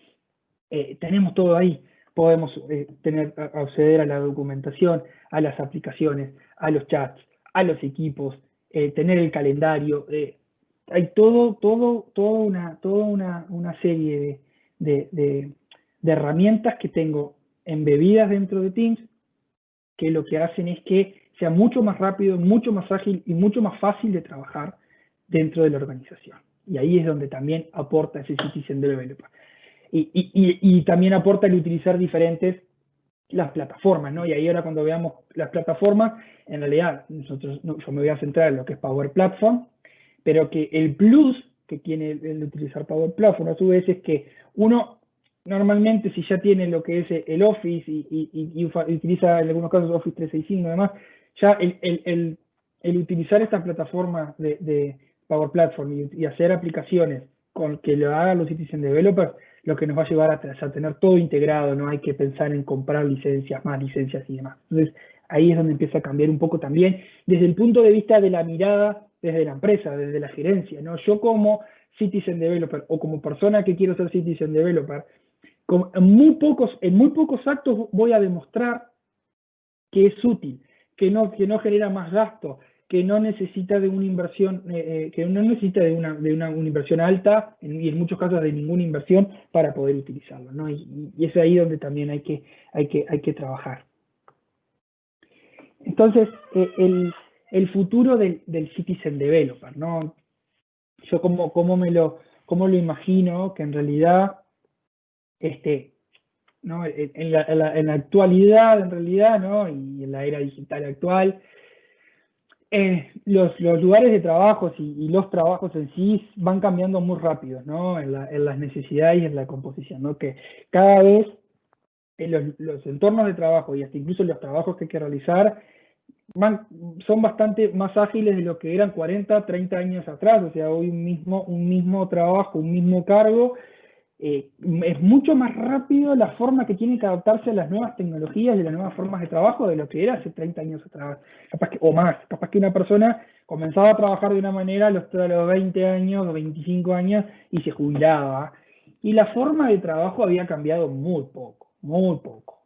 A: Tenemos todo ahí. Podemos acceder a la documentación, a las aplicaciones, a los chats, a los equipos, tener el calendario. Hay toda una serie de herramientas que tengo embebidas dentro de Teams que lo que hacen es que sea mucho más rápido, mucho más ágil y mucho más fácil de trabajar dentro de la organización. Y ahí es donde también aporta ese Citizen Developer. Y también aporta el utilizar diferentes las plataformas, ¿no? Y ahí ahora cuando veamos las plataformas, en realidad yo me voy a centrar en lo que es Power Platform, pero que el plus que tiene el utilizar Power Platform a su vez es que uno normalmente si ya tiene lo que es el Office y utiliza en algunos casos Office 365 y demás, ya el utilizar esta plataforma de Power Platform y hacer aplicaciones con que lo hagan los Citizen Developers, lo que nos va a llevar a tener todo integrado, no hay que pensar en comprar licencias, más licencias y demás. Entonces, ahí es donde empieza a cambiar un poco también desde el punto de vista de la mirada desde la empresa, desde la gerencia, ¿no? Yo como Citizen Developer o como persona que quiero ser Citizen Developer, en muy pocos actos voy a demostrar que es útil, que no genera más gasto, que no necesita de una inversión, que no necesita de una inversión alta y en muchos casos de ninguna inversión para poder utilizarlo, ¿no? Y es ahí donde también hay que trabajar. Entonces, el futuro del Citizen Developer, ¿no? Yo cómo lo imagino, que en realidad, ¿no? En la actualidad, en realidad, ¿no? Y en la era digital actual, los lugares de trabajo y los trabajos en sí van cambiando muy rápido, ¿no? En las necesidades y en la composición, ¿no? Que cada vez los entornos de trabajo y hasta incluso los trabajos que hay que realizar son bastante más ágiles de lo que eran 40, 30 años atrás. O sea, hoy un mismo trabajo, un mismo cargo, es mucho más rápido la forma que tiene que adaptarse a las nuevas tecnologías y a las nuevas formas de trabajo de lo que era hace 30 años atrás, o más. Capaz que una persona comenzaba a trabajar de una manera a los 20 años o 25 años y se jubilaba. Y la forma de trabajo había cambiado muy poco, muy poco.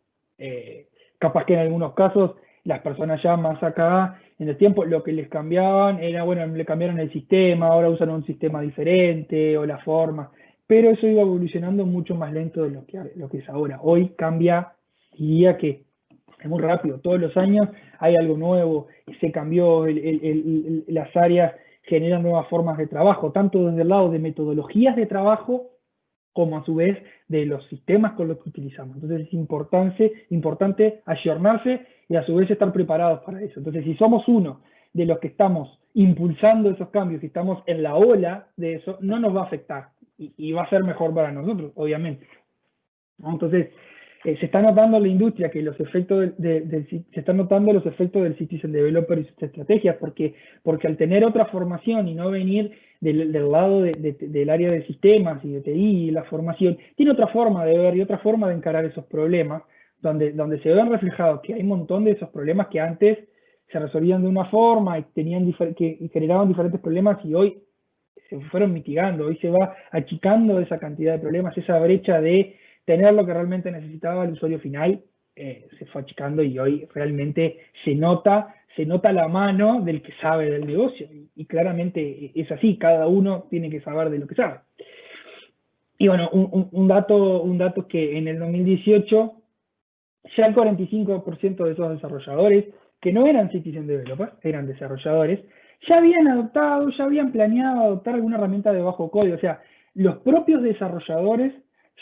A: Capaz que en algunos casos las personas ya más acá en el tiempo lo que les cambiaban era, bueno, le cambiaron el sistema, ahora usan un sistema diferente o la forma, pero eso iba evolucionando mucho más lento de lo que es ahora. Hoy cambia, diría que es muy rápido, todos los años hay algo nuevo, se cambió, las áreas generan nuevas formas de trabajo, tanto desde el lado de metodologías de trabajo como a su vez de los sistemas con los que utilizamos. Entonces es importante ayornarse y a su vez estar preparados para eso. Entonces si somos uno de los que estamos impulsando esos cambios y estamos en la ola de eso, no nos va a afectar y va a ser mejor para nosotros, obviamente. Entonces, se está notando en la industria que los efectos se están notando los efectos del Citizen Developer y sus estrategias, porque al tener otra formación y no venir del lado del área de sistemas y de TI y la formación, tiene otra forma de ver y otra forma de encarar esos problemas, donde se ven reflejados que hay un montón de esos problemas que antes se resolvían de una forma y que generaban diferentes problemas y hoy se fueron mitigando, hoy se va achicando esa cantidad de problemas, esa brecha de tener lo que realmente necesitaba el usuario final, se fue achicando y hoy realmente se nota la mano del que sabe del negocio y claramente es así, cada uno tiene que saber de lo que sabe. Y bueno, un dato que en el 2018 ya el 45% de esos desarrolladores que no eran Citizen Developers, eran desarrolladores, ya habían planeado adoptar alguna herramienta de bajo código. O sea, los propios desarrolladores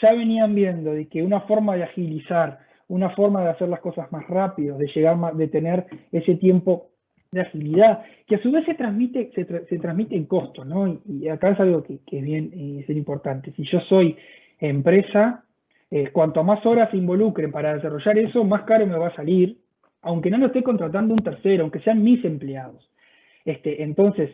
A: ya venían viendo de que una forma de agilizar, una forma de hacer las cosas más rápido, de tener ese tiempo de agilidad, que a su vez se transmite en costos, ¿no? Y acá es algo que es bien importante. Si yo soy empresa, cuanto más horas se involucren para desarrollar eso, más caro me va a salir, aunque no lo esté contratando un tercero, aunque sean mis empleados. Entonces,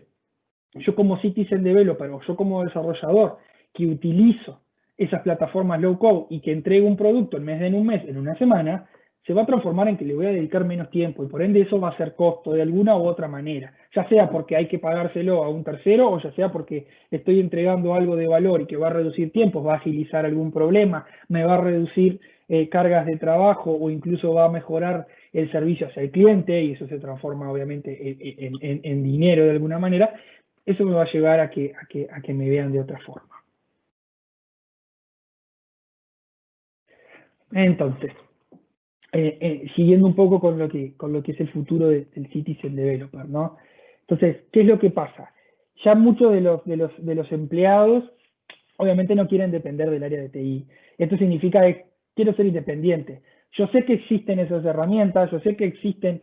A: yo como Citizen Developer o yo como desarrollador que utilizo esas plataformas low code y que entrego un producto en vez de en un mes, en una semana, se va a transformar en que le voy a dedicar menos tiempo y por ende eso va a ser costo de alguna u otra manera, ya sea porque hay que pagárselo a un tercero o ya sea porque estoy entregando algo de valor y que va a reducir tiempos, va a agilizar algún problema, me va a reducir cargas de trabajo o incluso va a mejorar el servicio hacia el cliente y eso se transforma obviamente en dinero de alguna manera. Eso me va a llevar a que me vean de otra forma. Entonces, siguiendo un poco con lo que es el futuro del Citizen Developer, ¿no? Entonces, ¿qué es lo que pasa? Ya muchos de los empleados obviamente no quieren depender del área de TI. Esto significa que quiero ser independiente. Yo sé que existen esas herramientas, yo sé que existen,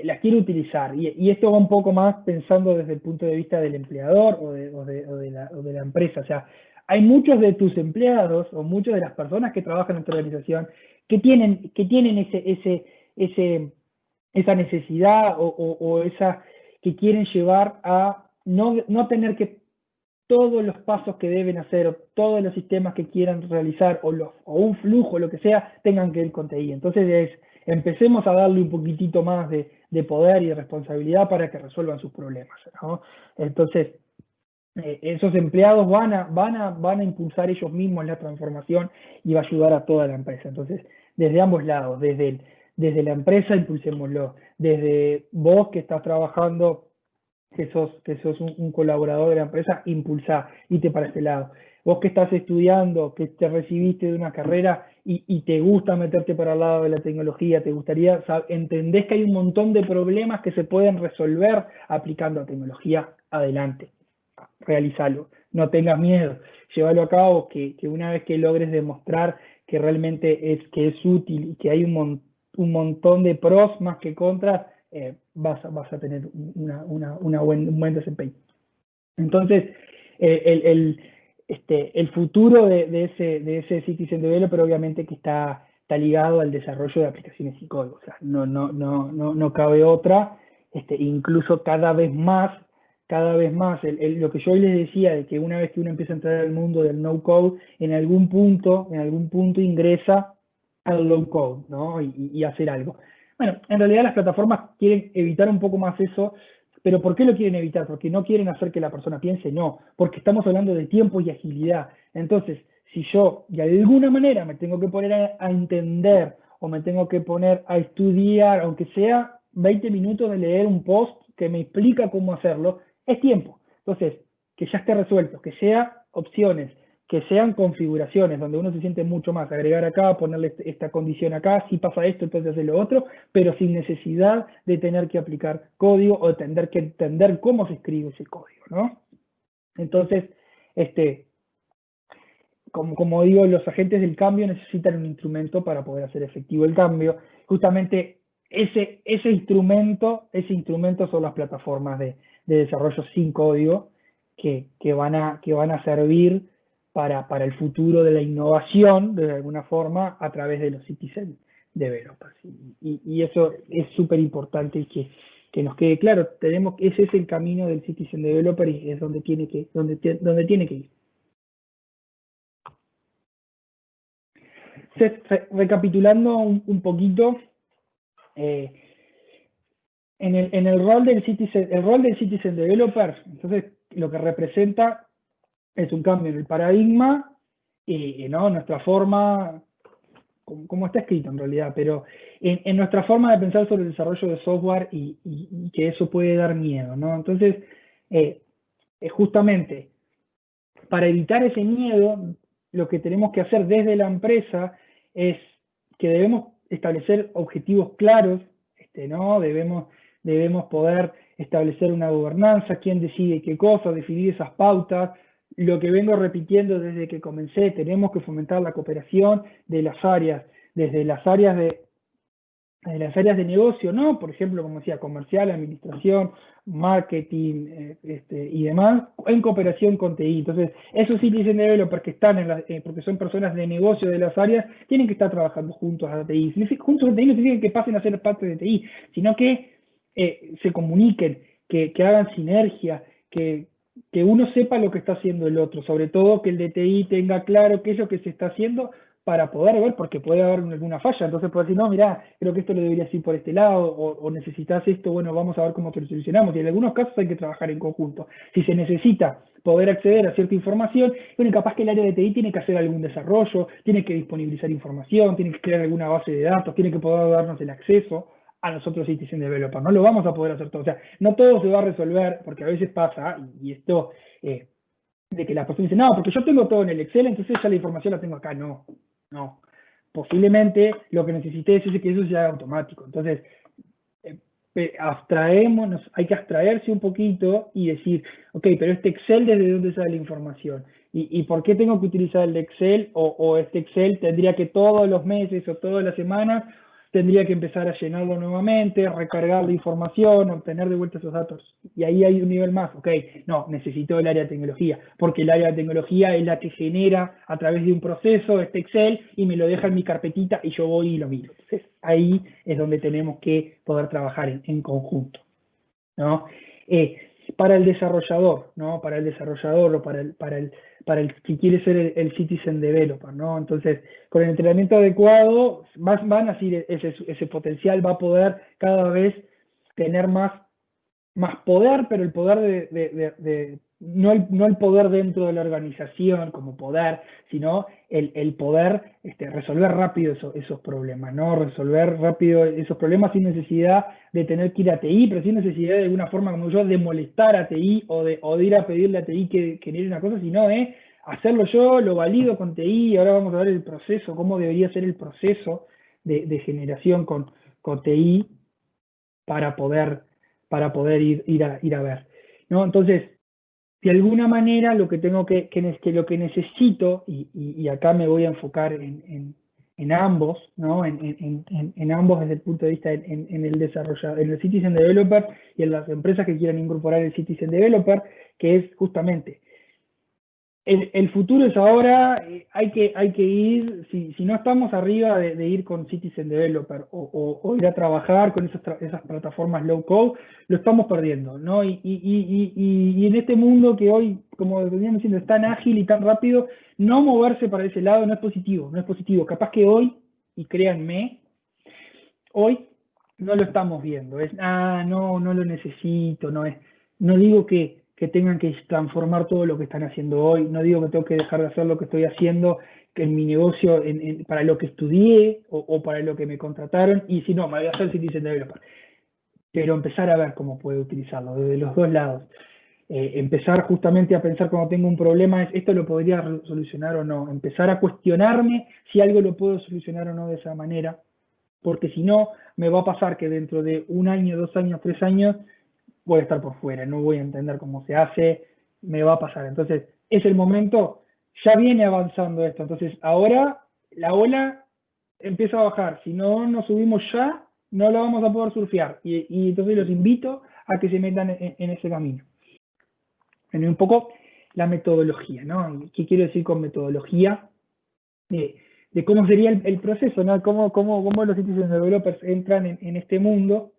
A: las quiero utilizar. Y esto va un poco más pensando desde el punto de vista del empleador o de la empresa. O sea, hay muchos de tus empleados o muchas de las personas que trabajan en tu organización que tienen esa necesidad o esa que quieren llevar a no tener que todos los pasos que deben hacer, o todos los sistemas que quieran realizar, o un flujo, lo que sea, tengan que ir con TI. Entonces empecemos a darle un poquitito más de poder y de responsabilidad para que resuelvan sus problemas, ¿no? Entonces, esos empleados van a impulsar ellos mismos la transformación y va a ayudar a toda la empresa. Entonces, desde ambos lados, desde la empresa, impulsémoslo. Desde vos que estás trabajando que sos un colaborador de la empresa, impulsá, irte para este lado. Vos que estás estudiando, que te recibiste de una carrera y te gusta meterte para el lado de la tecnología, te gustaría, entendés que hay un montón de problemas que se pueden resolver aplicando a tecnología, adelante, realizalo, no tengas miedo, llévalo a cabo, que una vez que logres demostrar que realmente es útil y que hay un montón de pros más que contras, vas a tener un buen desempeño. Entonces, el futuro de ese Citizen Developer obviamente que está ligado al desarrollo de aplicaciones y código, o sea, no cabe otra, incluso cada vez más, lo que yo hoy les decía, de que una vez que uno empieza a entrar al mundo del no-code, en algún punto ingresa al low-code, ¿no? Y hacer algo. Bueno, en realidad las plataformas quieren evitar un poco más eso, pero ¿por qué lo quieren evitar? Porque no quieren hacer que la persona piense, no, porque estamos hablando de tiempo y agilidad. Entonces, si yo de alguna manera me tengo que poner a entender o me tengo que poner a estudiar, aunque sea 20 minutos de leer un post que me explica cómo hacerlo, es tiempo. Entonces, que ya esté resuelto, que sea opciones, que sean configuraciones donde uno se siente mucho más, agregar acá, ponerle esta condición acá, si pasa esto, entonces hacer lo otro, pero sin necesidad de tener que aplicar código o tener que entender cómo se escribe ese código, ¿no? Entonces, como digo, los agentes del cambio necesitan un instrumento para poder hacer efectivo el cambio. Justamente ese instrumento son las plataformas de desarrollo sin código que van a servir para el futuro de la innovación, de alguna forma, a través de los Citizen Developers. Y eso es súper importante y que nos quede claro. Ese es el camino del Citizen Developer y es donde tiene que ir. Recapitulando un poquito, eh, en el rol del Citizen Developer, entonces lo que representa es un cambio en el paradigma y ¿no? Nuestra forma, como está escrito en realidad, pero en nuestra forma de pensar sobre el desarrollo de software y que eso puede dar miedo, ¿no? Entonces, justamente para evitar ese miedo, lo que tenemos que hacer desde la empresa es que debemos establecer objetivos claros, ¿no? Debemos poder establecer una gobernanza, quién decide qué cosas, definir esas pautas. Lo que vengo repitiendo desde que comencé, tenemos que fomentar la cooperación de las áreas, desde las áreas de negocio, ¿no? Por ejemplo, como decía, comercial, administración, marketing y demás, en cooperación con TI. Entonces, esos citizen developers que están porque son personas de negocio de las áreas, tienen que estar trabajando juntos a la TI. Juntos a la TI no significa que pasen a ser parte de TI, sino que se comuniquen, que hagan sinergia, que uno sepa lo que está haciendo el otro, sobre todo que el de TI tenga claro qué es lo que se está haciendo para poder ver, porque puede haber alguna falla, entonces puedo decir, no, mirá, creo que esto lo deberías ir por este lado, o necesitas esto, bueno, vamos a ver cómo te lo solucionamos, y en algunos casos hay que trabajar en conjunto. Si se necesita poder acceder a cierta información, bueno, capaz que el área de TI tiene que hacer algún desarrollo, tiene que disponibilizar información, tiene que crear alguna base de datos, tiene que poder darnos el acceso a nosotros Citizen Developer, no lo vamos a poder hacer todo, o sea, no todo se va a resolver, porque a veces pasa, y esto, de que la persona dice, no, porque yo tengo todo en el Excel, entonces ya la información la tengo acá, no, no, posiblemente lo que necesites es que eso sea automático, entonces, abstraémonos, hay que abstraerse un poquito y decir, ok, pero este Excel, ¿desde dónde sale la información? ¿Y por qué tengo que utilizar el Excel? O este Excel tendría que todos los meses o todas las semanas tendría que empezar a llenarlo nuevamente, recargar la información, obtener de vuelta esos datos. Y ahí hay un nivel más, ok, no, necesito el área de tecnología, porque el área de tecnología es la que genera a través de un proceso este Excel y me lo deja en mi carpetita y yo voy y lo miro. Entonces ahí es donde tenemos que poder trabajar en conjunto, ¿no? Para el desarrollador, ¿no? Para el desarrollador o para el que quiere ser el citizen developer, ¿no? Entonces, con el entrenamiento adecuado, van a decir ese potencial, va a poder cada vez tener más poder, pero el poder no el poder dentro de la organización como poder, sino el poder resolver rápido esos problemas, ¿no? Resolver rápido esos problemas sin necesidad de tener que ir a TI, pero sin necesidad de alguna forma, como yo, de molestar a TI o de ir a pedirle a TI que genere una cosa, sino hacerlo yo, lo valido con TI, y ahora vamos a ver el proceso, cómo debería ser el proceso de generación con TI para poder ir a ver, ¿no? Entonces, de alguna manera lo que tengo lo que necesito, y acá me voy a enfocar en ambos, ¿no? En ambos desde el punto de vista en el desarrollador, en el Citizen Developer y en las empresas que quieran incorporar el Citizen Developer, que es justamente el futuro es ahora, hay que ir, si no estamos arriba de ir con Citizen Developer o ir a trabajar con esas plataformas low code, lo estamos perdiendo, ¿no? Y en este mundo que hoy, como veníamos diciendo, es tan ágil y tan rápido, no moverse para ese lado no es positivo, no es positivo. Capaz que hoy, y créanme, hoy no lo estamos viendo, no lo necesito, no digo que tengan que transformar todo lo que están haciendo hoy, no digo que tengo que dejar de hacer lo que estoy haciendo en mi negocio para lo que estudié o para lo que me contrataron, y si no, me voy a hacer Citizen Developer, pero empezar a ver cómo puedo utilizarlo desde los dos lados. Empezar justamente a pensar cuando tengo un problema, esto lo podría solucionar o no, empezar a cuestionarme si algo lo puedo solucionar o no de esa manera, porque si no, me va a pasar que dentro de 1 año, 2 años, 3 años, voy a estar por fuera, no voy a entender cómo se hace, me va a pasar. Entonces, es el momento, ya viene avanzando esto, entonces ahora la ola empieza a bajar, si no nos subimos ya, no lo vamos a poder surfear, y entonces los invito a que se metan en ese camino. En un poco la metodología, ¿no? ¿Qué quiero decir con metodología? De cómo sería el proceso, ¿no? Cómo los citizen developers entran en este mundo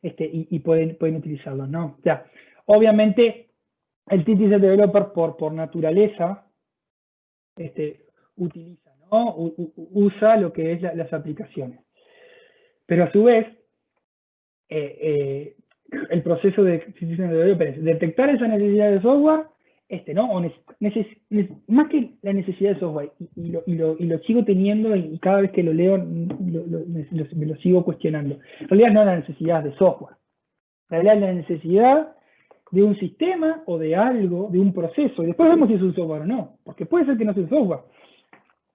A: y pueden utilizarlo, ¿no? O sea, obviamente el citizen developer por naturaleza utiliza, ¿no? Usa lo que es las aplicaciones. Pero a su vez, el proceso de citizen developer es detectar esa necesidad de software, ¿no? O más que la necesidad de software, y lo sigo teniendo, y cada vez que lo leo me lo sigo cuestionando. En realidad no es la necesidad de software, en realidad es la necesidad de un sistema o de algo, de un proceso, y después vemos si es un software o no, porque puede ser que no sea un software.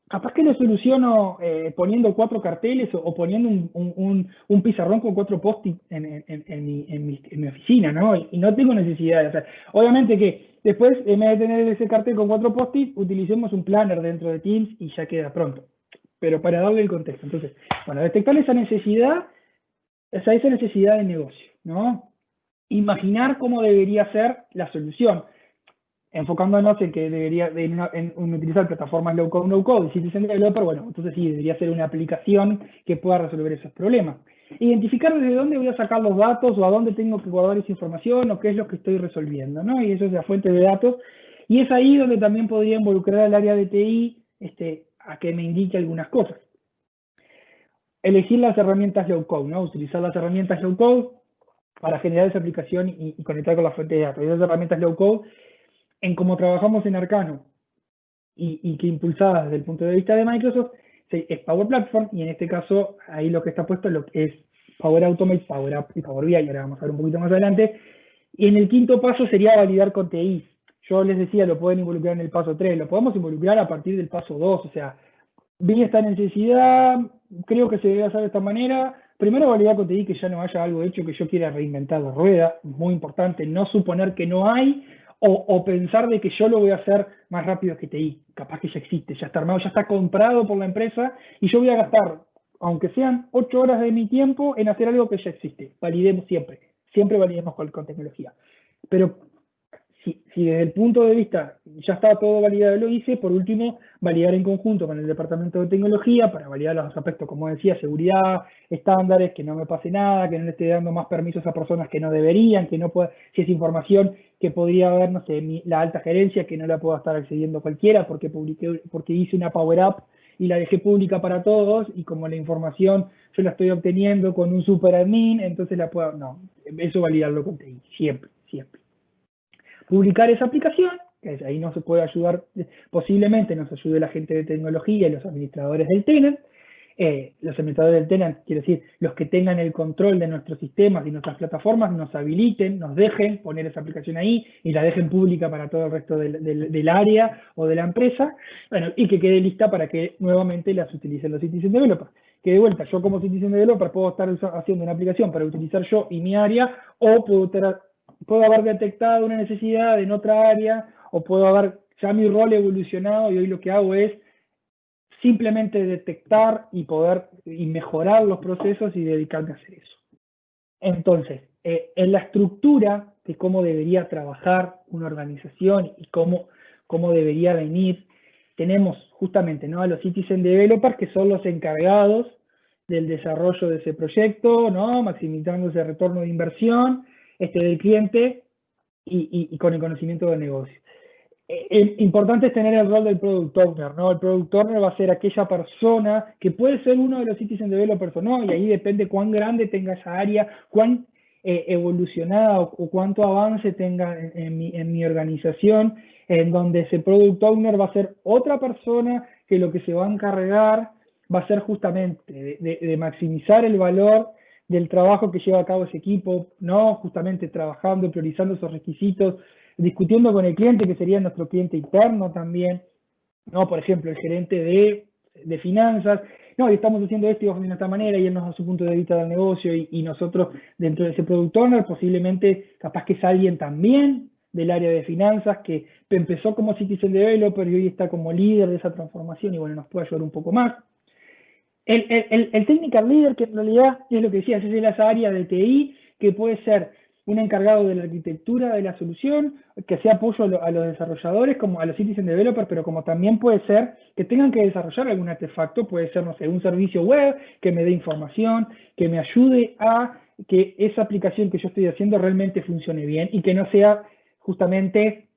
A: Capaz que lo soluciono poniendo 4 carteles o poniendo un pizarrón con 4 post-it en mi oficina, ¿no? Y no tengo necesidad de hacer. Obviamente que después, en vez de tener ese cartel con 4 post-it, utilicemos un planner dentro de Teams y ya queda pronto. Pero para darle el contexto. Entonces, bueno, detectar esa necesidad de negocio, ¿no? Imaginar cómo debería ser la solución, enfocándonos en que debería en utilizar plataformas low code, no code, y Citizen Developer, bueno, entonces sí, debería ser una aplicación que pueda resolver esos problemas. Identificar desde dónde voy a sacar los datos o a dónde tengo que guardar esa información o qué es lo que estoy resolviendo, ¿no? Y eso es la fuente de datos. Y es ahí donde también podría involucrar al área de TI a que me indique algunas cosas. Elegir las herramientas low code, ¿no? Utilizar las herramientas low code para generar esa aplicación y conectar con la fuente de datos. Y esas herramientas low code, en cómo trabajamos en Arcano y que impulsadas desde el punto de vista de Microsoft, es Power Platform, y en este caso, ahí lo que está puesto es Power Automate, Power App y Power BI, y ahora vamos a ver un poquito más adelante. Y en el quinto paso sería validar con TI. Yo les decía, lo pueden involucrar en el paso 3, lo podemos involucrar a partir del paso 2, o sea, vi esta necesidad, creo que se debe hacer de esta manera. Primero validar con TI que ya no haya algo hecho que yo quiera reinventar la rueda, muy importante, no suponer que no hay, o pensar de que yo lo voy a hacer más rápido que TI. Capaz que ya existe, ya está armado, ya está comprado por la empresa, y yo voy a gastar, aunque sean 8 horas de mi tiempo, en hacer algo que ya existe. Validemos siempre, siempre validemos con tecnología. Pero si desde el punto de vista ya está todo validado, lo hice, por último, validar en conjunto con el departamento de tecnología para validar los aspectos, como decía, seguridad, estándares, que no me pase nada, que no le esté dando más permisos a personas que no deberían, que no pueda, si es información que podría haber, no sé, la alta gerencia, que no la pueda estar accediendo cualquiera porque hice una Power App y la dejé pública para todos, y como la información yo la estoy obteniendo con un super admin, entonces la puedo, no, eso validarlo con TI, siempre, siempre. Publicar esa aplicación, que ahí nos puede ayudar, posiblemente nos ayude la gente de tecnología y los administradores del tenant. Los administradores del tenant, quiero decir, los que tengan el control de nuestros sistemas y nuestras plataformas, nos habiliten, nos dejen poner esa aplicación ahí y la dejen pública para todo el resto del área o de la empresa, bueno, y que quede lista para que nuevamente las utilicen los citizen developers. Que de vuelta, yo como citizen developer puedo estar haciendo una aplicación para utilizar yo y mi área, o puedo haber detectado una necesidad en otra área, o puedo haber ya mi rol evolucionado y hoy lo que hago es simplemente detectar y mejorar los procesos y dedicarme a hacer eso. Entonces, en la estructura de cómo debería trabajar una organización y cómo debería venir, tenemos justamente, ¿no?, a los citizen developers, que son los encargados del desarrollo de ese proyecto, ¿no?, maximizando ese retorno de inversión del cliente y con el conocimiento del negocio. Importante es tener el rol del Product Owner, ¿no? El Product Owner va a ser aquella persona que puede ser uno de los citizen developers o no, y ahí depende cuán grande tenga esa área, cuán evolucionada o cuánto avance tenga en mi organización, en donde ese Product Owner va a ser otra persona que lo que se va a encargar va a ser justamente de maximizar el valor del trabajo que lleva a cabo ese equipo, ¿no? Justamente trabajando, priorizando esos requisitos, discutiendo con el cliente, que sería nuestro cliente interno también, ¿no? Por ejemplo, el gerente de finanzas, no, y estamos haciendo esto y vamos a hacer de esta manera, y él nos da su punto de vista del negocio, y nosotros, dentro de ese Product Owner, posiblemente, capaz que es alguien también del área de finanzas, que empezó como citizen developer y hoy está como líder de esa transformación, y bueno, nos puede ayudar un poco más. El technical leader, que en realidad es lo que decías, es esa área de TI, que puede ser un encargado de la arquitectura de la solución, que sea apoyo a los desarrolladores, como a los citizen developers, pero como también puede ser que tengan que desarrollar algún artefacto, puede ser, no sé, un servicio web que me dé información, que me ayude a que esa aplicación que yo estoy haciendo realmente funcione bien, y que no sea justamente,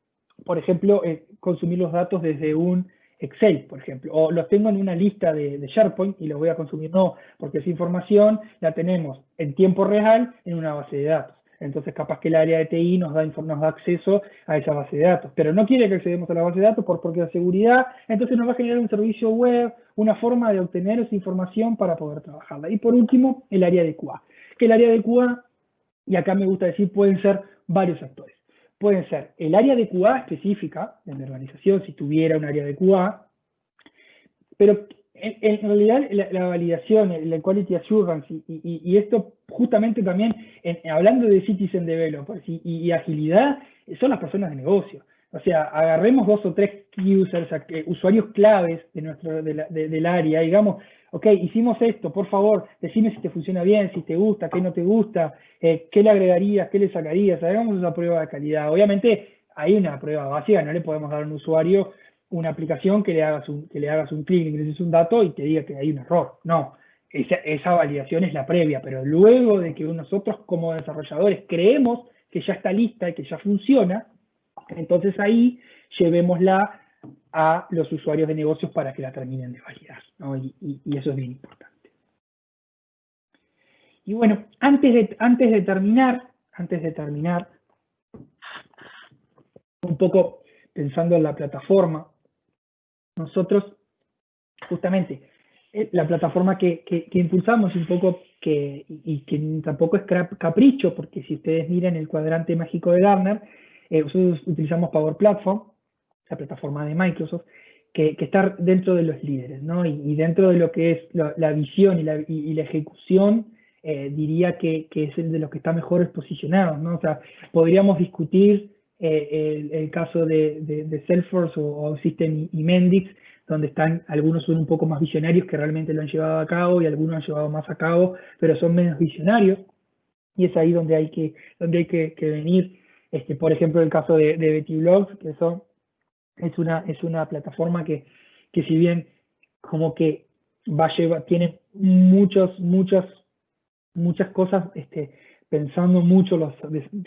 A: por ejemplo, consumir los datos desde un Excel, por ejemplo, o los tengo en una lista de SharePoint y los voy a consumir. No, porque esa información la tenemos en tiempo real en una base de datos. Entonces, capaz que el área de TI nos da acceso a esa base de datos, pero no quiere que accedamos a la base de datos porque la seguridad, entonces nos va a generar un servicio web, una forma de obtener esa información para poder trabajarla. Y por último, el área de QA. Que el área de QA, y acá me gusta decir, pueden ser varios actores. Pueden ser el área de QA específica de mi organización, si tuviera un área de QA, pero en realidad la validación, la quality assurance y esto justamente también, hablando de citizen developers y agilidad, son las personas de negocio. O sea, agarremos 2 o 3 key users, usuarios claves del área, digamos, ok, hicimos esto, por favor, decime si te funciona bien, si te gusta, qué no te gusta, qué le agregarías, qué le sacarías, hagamos una prueba de calidad. Obviamente hay una prueba básica, no le podemos dar a un usuario una aplicación que le hagas un clic, ingreses un dato y te diga que hay un error. No, esa validación es la previa, pero luego de que nosotros como desarrolladores creemos que ya está lista y que ya funciona, entonces ahí llevémosla a los usuarios de negocios para que la terminen de validar, ¿no? Y eso es bien importante. Y bueno, antes de terminar, un poco pensando en la plataforma, nosotros justamente la plataforma que impulsamos un poco y que tampoco es capricho, porque si ustedes miran el cuadrante mágico de Gartner, nosotros utilizamos Power Platform, la plataforma de Microsoft, que está dentro de los líderes, ¿no? Y dentro de lo que es la visión y la ejecución, diría que es el de los que está mejor posicionados, ¿no? O sea, podríamos discutir el caso de Salesforce o System y Mendix, donde algunos son un poco más visionarios que realmente lo han llevado a cabo y algunos han llevado más a cabo, pero son menos visionarios, y es ahí donde hay que venir. Por ejemplo, el caso de BettyBlogs, que es una plataforma que si bien como que tiene muchas cosas, pensando mucho los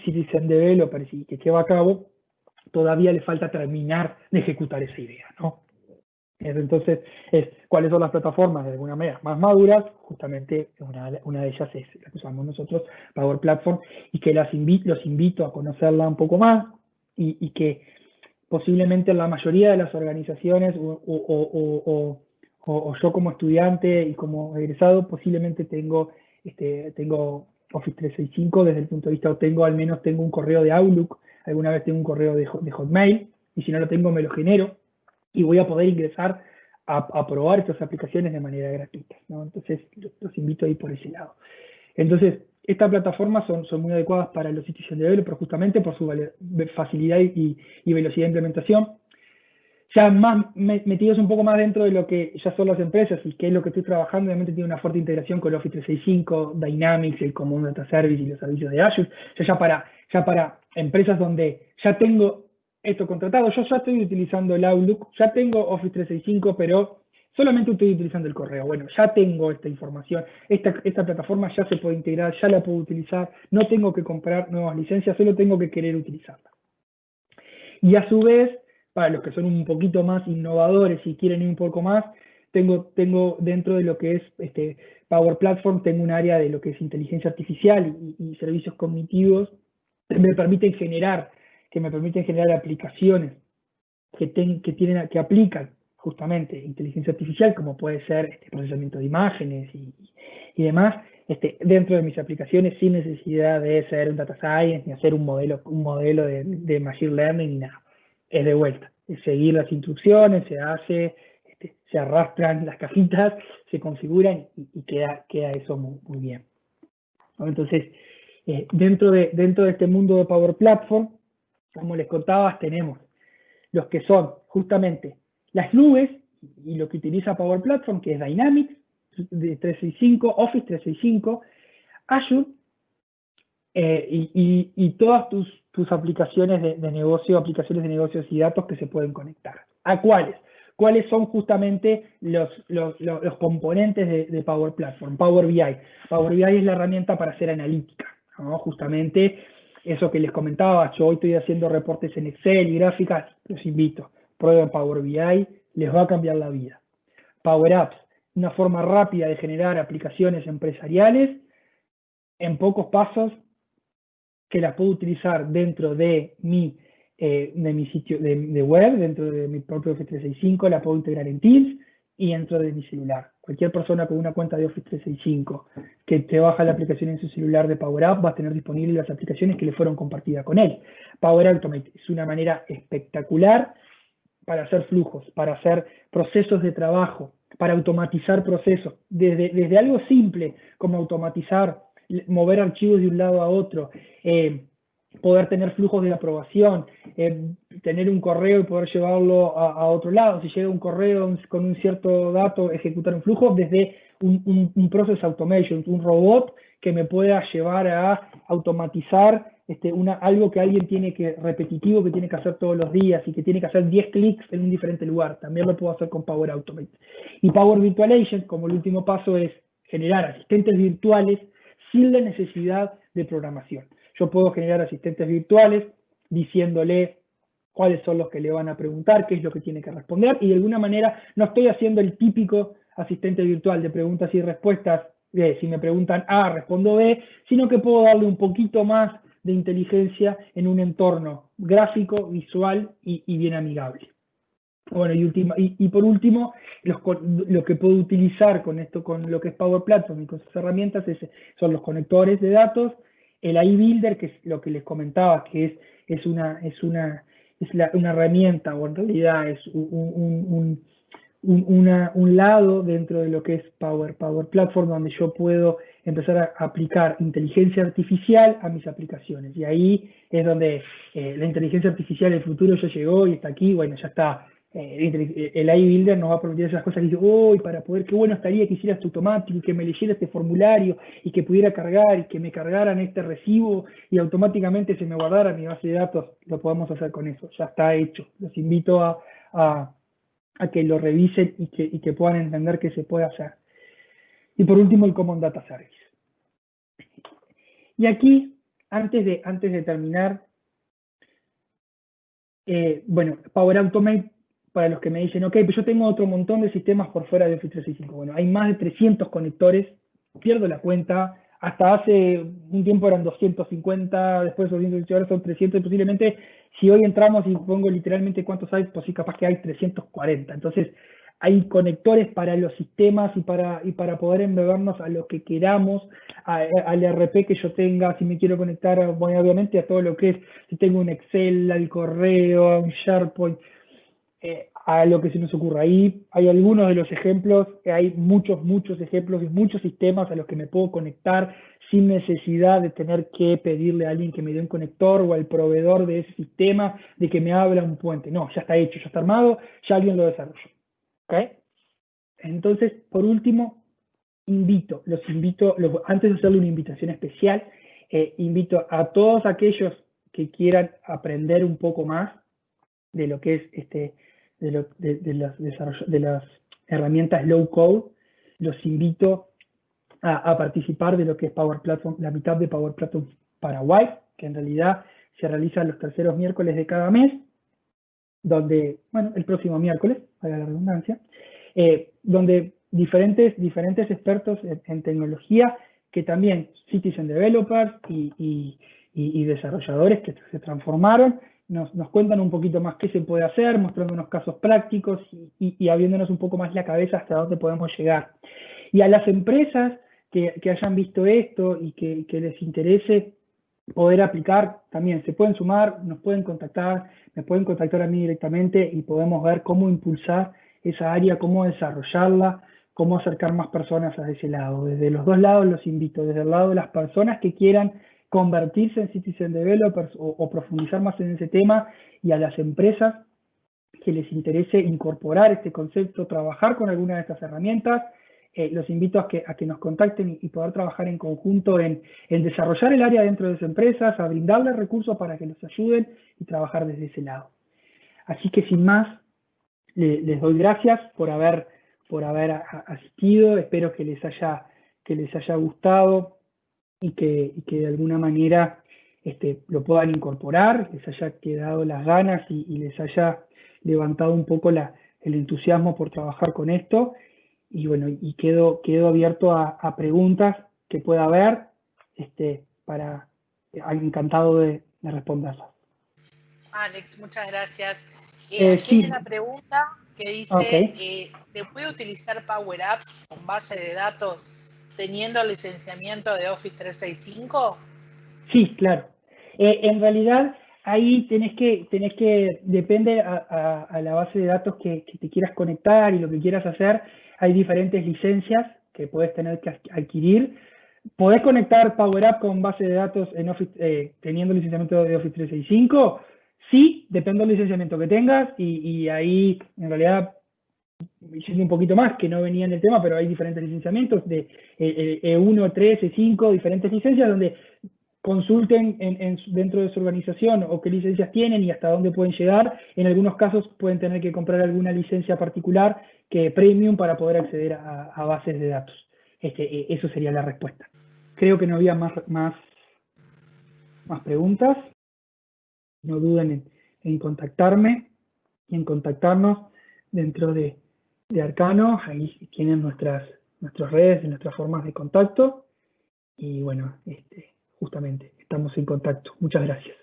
A: citizen developers y que lleva a cabo, todavía le falta terminar de ejecutar esa idea, ¿no? Entonces, ¿cuáles son las plataformas de alguna manera más maduras? Justamente una de ellas es la que usamos nosotros, Power Platform, y que los invito a conocerla un poco más y que posiblemente la mayoría de las organizaciones o yo como estudiante y como egresado posiblemente tengo Office 365 desde el punto de vista, o al menos tengo un correo de Outlook, alguna vez tengo un correo de Hotmail, y si no lo tengo me lo genero, y voy a poder ingresar a probar estas aplicaciones de manera gratuita, ¿no? Entonces, los invito a ir por ese lado. Entonces, estas plataformas son muy adecuadas para los citizen developers justamente por su facilidad y velocidad de implementación. Ya más metidos un poco más dentro de lo que ya son las empresas y qué es lo que estoy trabajando, obviamente tiene una fuerte integración con Office 365, Dynamics, el Common Data Service y los servicios de Azure. Ya para empresas donde ya tengo esto contratado, yo ya estoy utilizando el Outlook, ya tengo Office 365, pero solamente estoy utilizando el correo. Bueno, ya tengo esta información, esta plataforma ya se puede integrar, ya la puedo utilizar, no tengo que comprar nuevas licencias, solo tengo que querer utilizarla. Y a su vez, para los que son un poquito más innovadores y quieren ir un poco más, tengo dentro de lo que es Power Platform, tengo un área de lo que es inteligencia artificial y servicios cognitivos que me permiten generar aplicaciones que aplican justamente inteligencia artificial, como puede ser procesamiento de imágenes y demás, dentro de mis aplicaciones sin necesidad de ser un data science ni hacer un modelo de machine learning ni nada. Es de vuelta, es seguir las instrucciones, se arrastran las cajitas, se configuran y queda eso muy bien. Entonces, dentro de este mundo de Power Platform, como les contaba, tenemos los que son justamente las nubes y lo que utiliza Power Platform, que es Dynamics de 365, Office 365, Azure y todas tus aplicaciones de negocio, aplicaciones de negocios y datos que se pueden conectar. ¿A cuáles? ¿Cuáles son justamente los componentes de Power Platform? Power BI. Power BI es la herramienta para hacer analítica, ¿no? Justamente eso que les comentaba, yo hoy estoy haciendo reportes en Excel y gráficas, los invito, prueben Power BI, les va a cambiar la vida. Power Apps, una forma rápida de generar aplicaciones empresariales en pocos pasos, que las puedo utilizar dentro de mi sitio de web, dentro de mi propio Office 365, la puedo integrar en Teams y dentro de mi celular. Cualquier persona con una cuenta de Office 365 que te baja la aplicación en su celular de Power Up va a tener disponibles las aplicaciones que le fueron compartidas con él. Power Automate es una manera espectacular para hacer flujos, para hacer procesos de trabajo, para automatizar procesos, desde algo simple como automatizar, mover archivos de un lado a otro, poder tener flujos de aprobación, tener un correo y poder llevarlo a otro lado. Si llega un correo con un cierto dato, ejecutar un flujo desde un process automation, un robot que me pueda llevar a automatizar algo que alguien repetitivo que tiene que hacer todos los días y que tiene que hacer 10 clics en un diferente lugar. También lo puedo hacer con Power Automate. Y Power Virtual Agent, como el último paso, es generar asistentes virtuales sin la necesidad de programación. Yo puedo generar asistentes virtuales diciéndole cuáles son los que le van a preguntar, qué es lo que tiene que responder, y de alguna manera no estoy haciendo el típico asistente virtual de preguntas y respuestas, si me preguntan A, respondo B, sino que puedo darle un poquito más de inteligencia en un entorno gráfico, visual y bien amigable. Bueno, y por último, lo que puedo utilizar con esto, con lo que es Power Platform y con sus herramientas, son los conectores de datos, el AI Builder, que es lo que les comentaba, que es una herramienta, o en realidad es un lado dentro de lo que es Power Platform, donde yo puedo empezar a aplicar inteligencia artificial a mis aplicaciones. Y ahí es donde la inteligencia artificial del futuro ya llegó y está aquí, bueno, ya está. El AI Builder nos va a permitir esas cosas que dice, uy, para poder, qué bueno estaría que hiciera esto automático y que me leyera este formulario y que pudiera cargar y que me cargaran este recibo y automáticamente se me guardara mi base de datos. Lo podemos hacer con eso, ya está hecho. Los invito a que lo revisen y que puedan entender qué se puede hacer. Y por último, el Common Data Service. Y aquí, antes de terminar, bueno, Power Automate, para los que me dicen, ok, pero yo tengo otro montón de sistemas por fuera de Office 365. Bueno, hay más de 300 conectores, pierdo la cuenta, hasta hace un tiempo eran 250, después 250, ahora son 300, y posiblemente si hoy entramos y pongo literalmente cuántos hay, pues sí, capaz que hay 340. Entonces, hay conectores para los sistemas y para poder embebernos a lo que queramos, al RP que yo tenga, si me quiero conectar, bueno, obviamente a todo lo que es, si tengo un Excel, al correo, a un SharePoint, a lo que se nos ocurra. Ahí hay algunos de los ejemplos, hay muchos ejemplos y muchos sistemas a los que me puedo conectar sin necesidad de tener que pedirle a alguien que me dé un conector o al proveedor de ese sistema de que me abra un puente. No, ya está hecho, ya está armado, ya alguien lo desarrolló. ¿Okay? Entonces, por último, antes de hacerle una invitación especial, invito a todos aquellos que quieran aprender un poco más de lo que es de las herramientas low code, los invito a participar de lo que es Power Platform, la mitad de Power Platform Paraguay, que en realidad se realiza los terceros miércoles de cada mes, donde, bueno, el próximo miércoles, para la redundancia, donde diferentes expertos en tecnología, que también citizen developers y desarrolladores que se transformaron, nos cuentan un poquito más qué se puede hacer, mostrando unos casos prácticos y abriéndonos un poco más la cabeza hasta dónde podemos llegar. Y a las empresas que hayan visto esto y que les interese poder aplicar, también se pueden sumar, nos pueden contactar, me pueden contactar a mí directamente y podemos ver cómo impulsar esa área, cómo desarrollarla, cómo acercar más personas a ese lado. Desde los dos lados los invito, desde el lado de las personas que quieran convertirse en citizen developers o profundizar más en ese tema, y a las empresas que les interese incorporar este concepto, trabajar con alguna de estas herramientas. Los invito a que nos contacten y poder trabajar en conjunto en desarrollar el área dentro de sus empresas, a brindarles recursos para que los ayuden y trabajar desde ese lado. Así que sin más, les doy gracias por haber asistido, espero que les haya gustado y que de alguna manera lo puedan incorporar, les haya quedado las ganas y les haya levantado un poco el entusiasmo por trabajar con esto. Y bueno, y quedo abierto a preguntas que pueda haber, encantado de responderlas.
B: Alex, muchas gracias. Aquí
A: Sí.
B: hay una pregunta que dice,
A: Okay.
B: ¿se puede utilizar Power Apps con base de datos teniendo licenciamiento de Office 365?
A: Sí, claro. En realidad, ahí tenés que depende a la base de datos que te quieras conectar y lo que quieras hacer, hay diferentes licencias que puedes tener que adquirir. ¿Podés conectar Power App con base de datos en Office, teniendo licenciamiento de Office 365? Sí, depende del licenciamiento que tengas y ahí en realidad un poquito más, que no venía en el tema, pero hay diferentes licenciamientos de E1, 3, E5, diferentes licencias donde consulten dentro de su organización o qué licencias tienen y hasta dónde pueden llegar. En algunos casos pueden tener que comprar alguna licencia particular que premium para poder acceder a bases de datos. Eso sería la respuesta. Creo que no había más preguntas. No duden en contactarme y en contactarnos dentro de Arcano. Ahí tienen nuestras redes y nuestras formas de contacto. Y bueno, justamente estamos en contacto. Muchas gracias.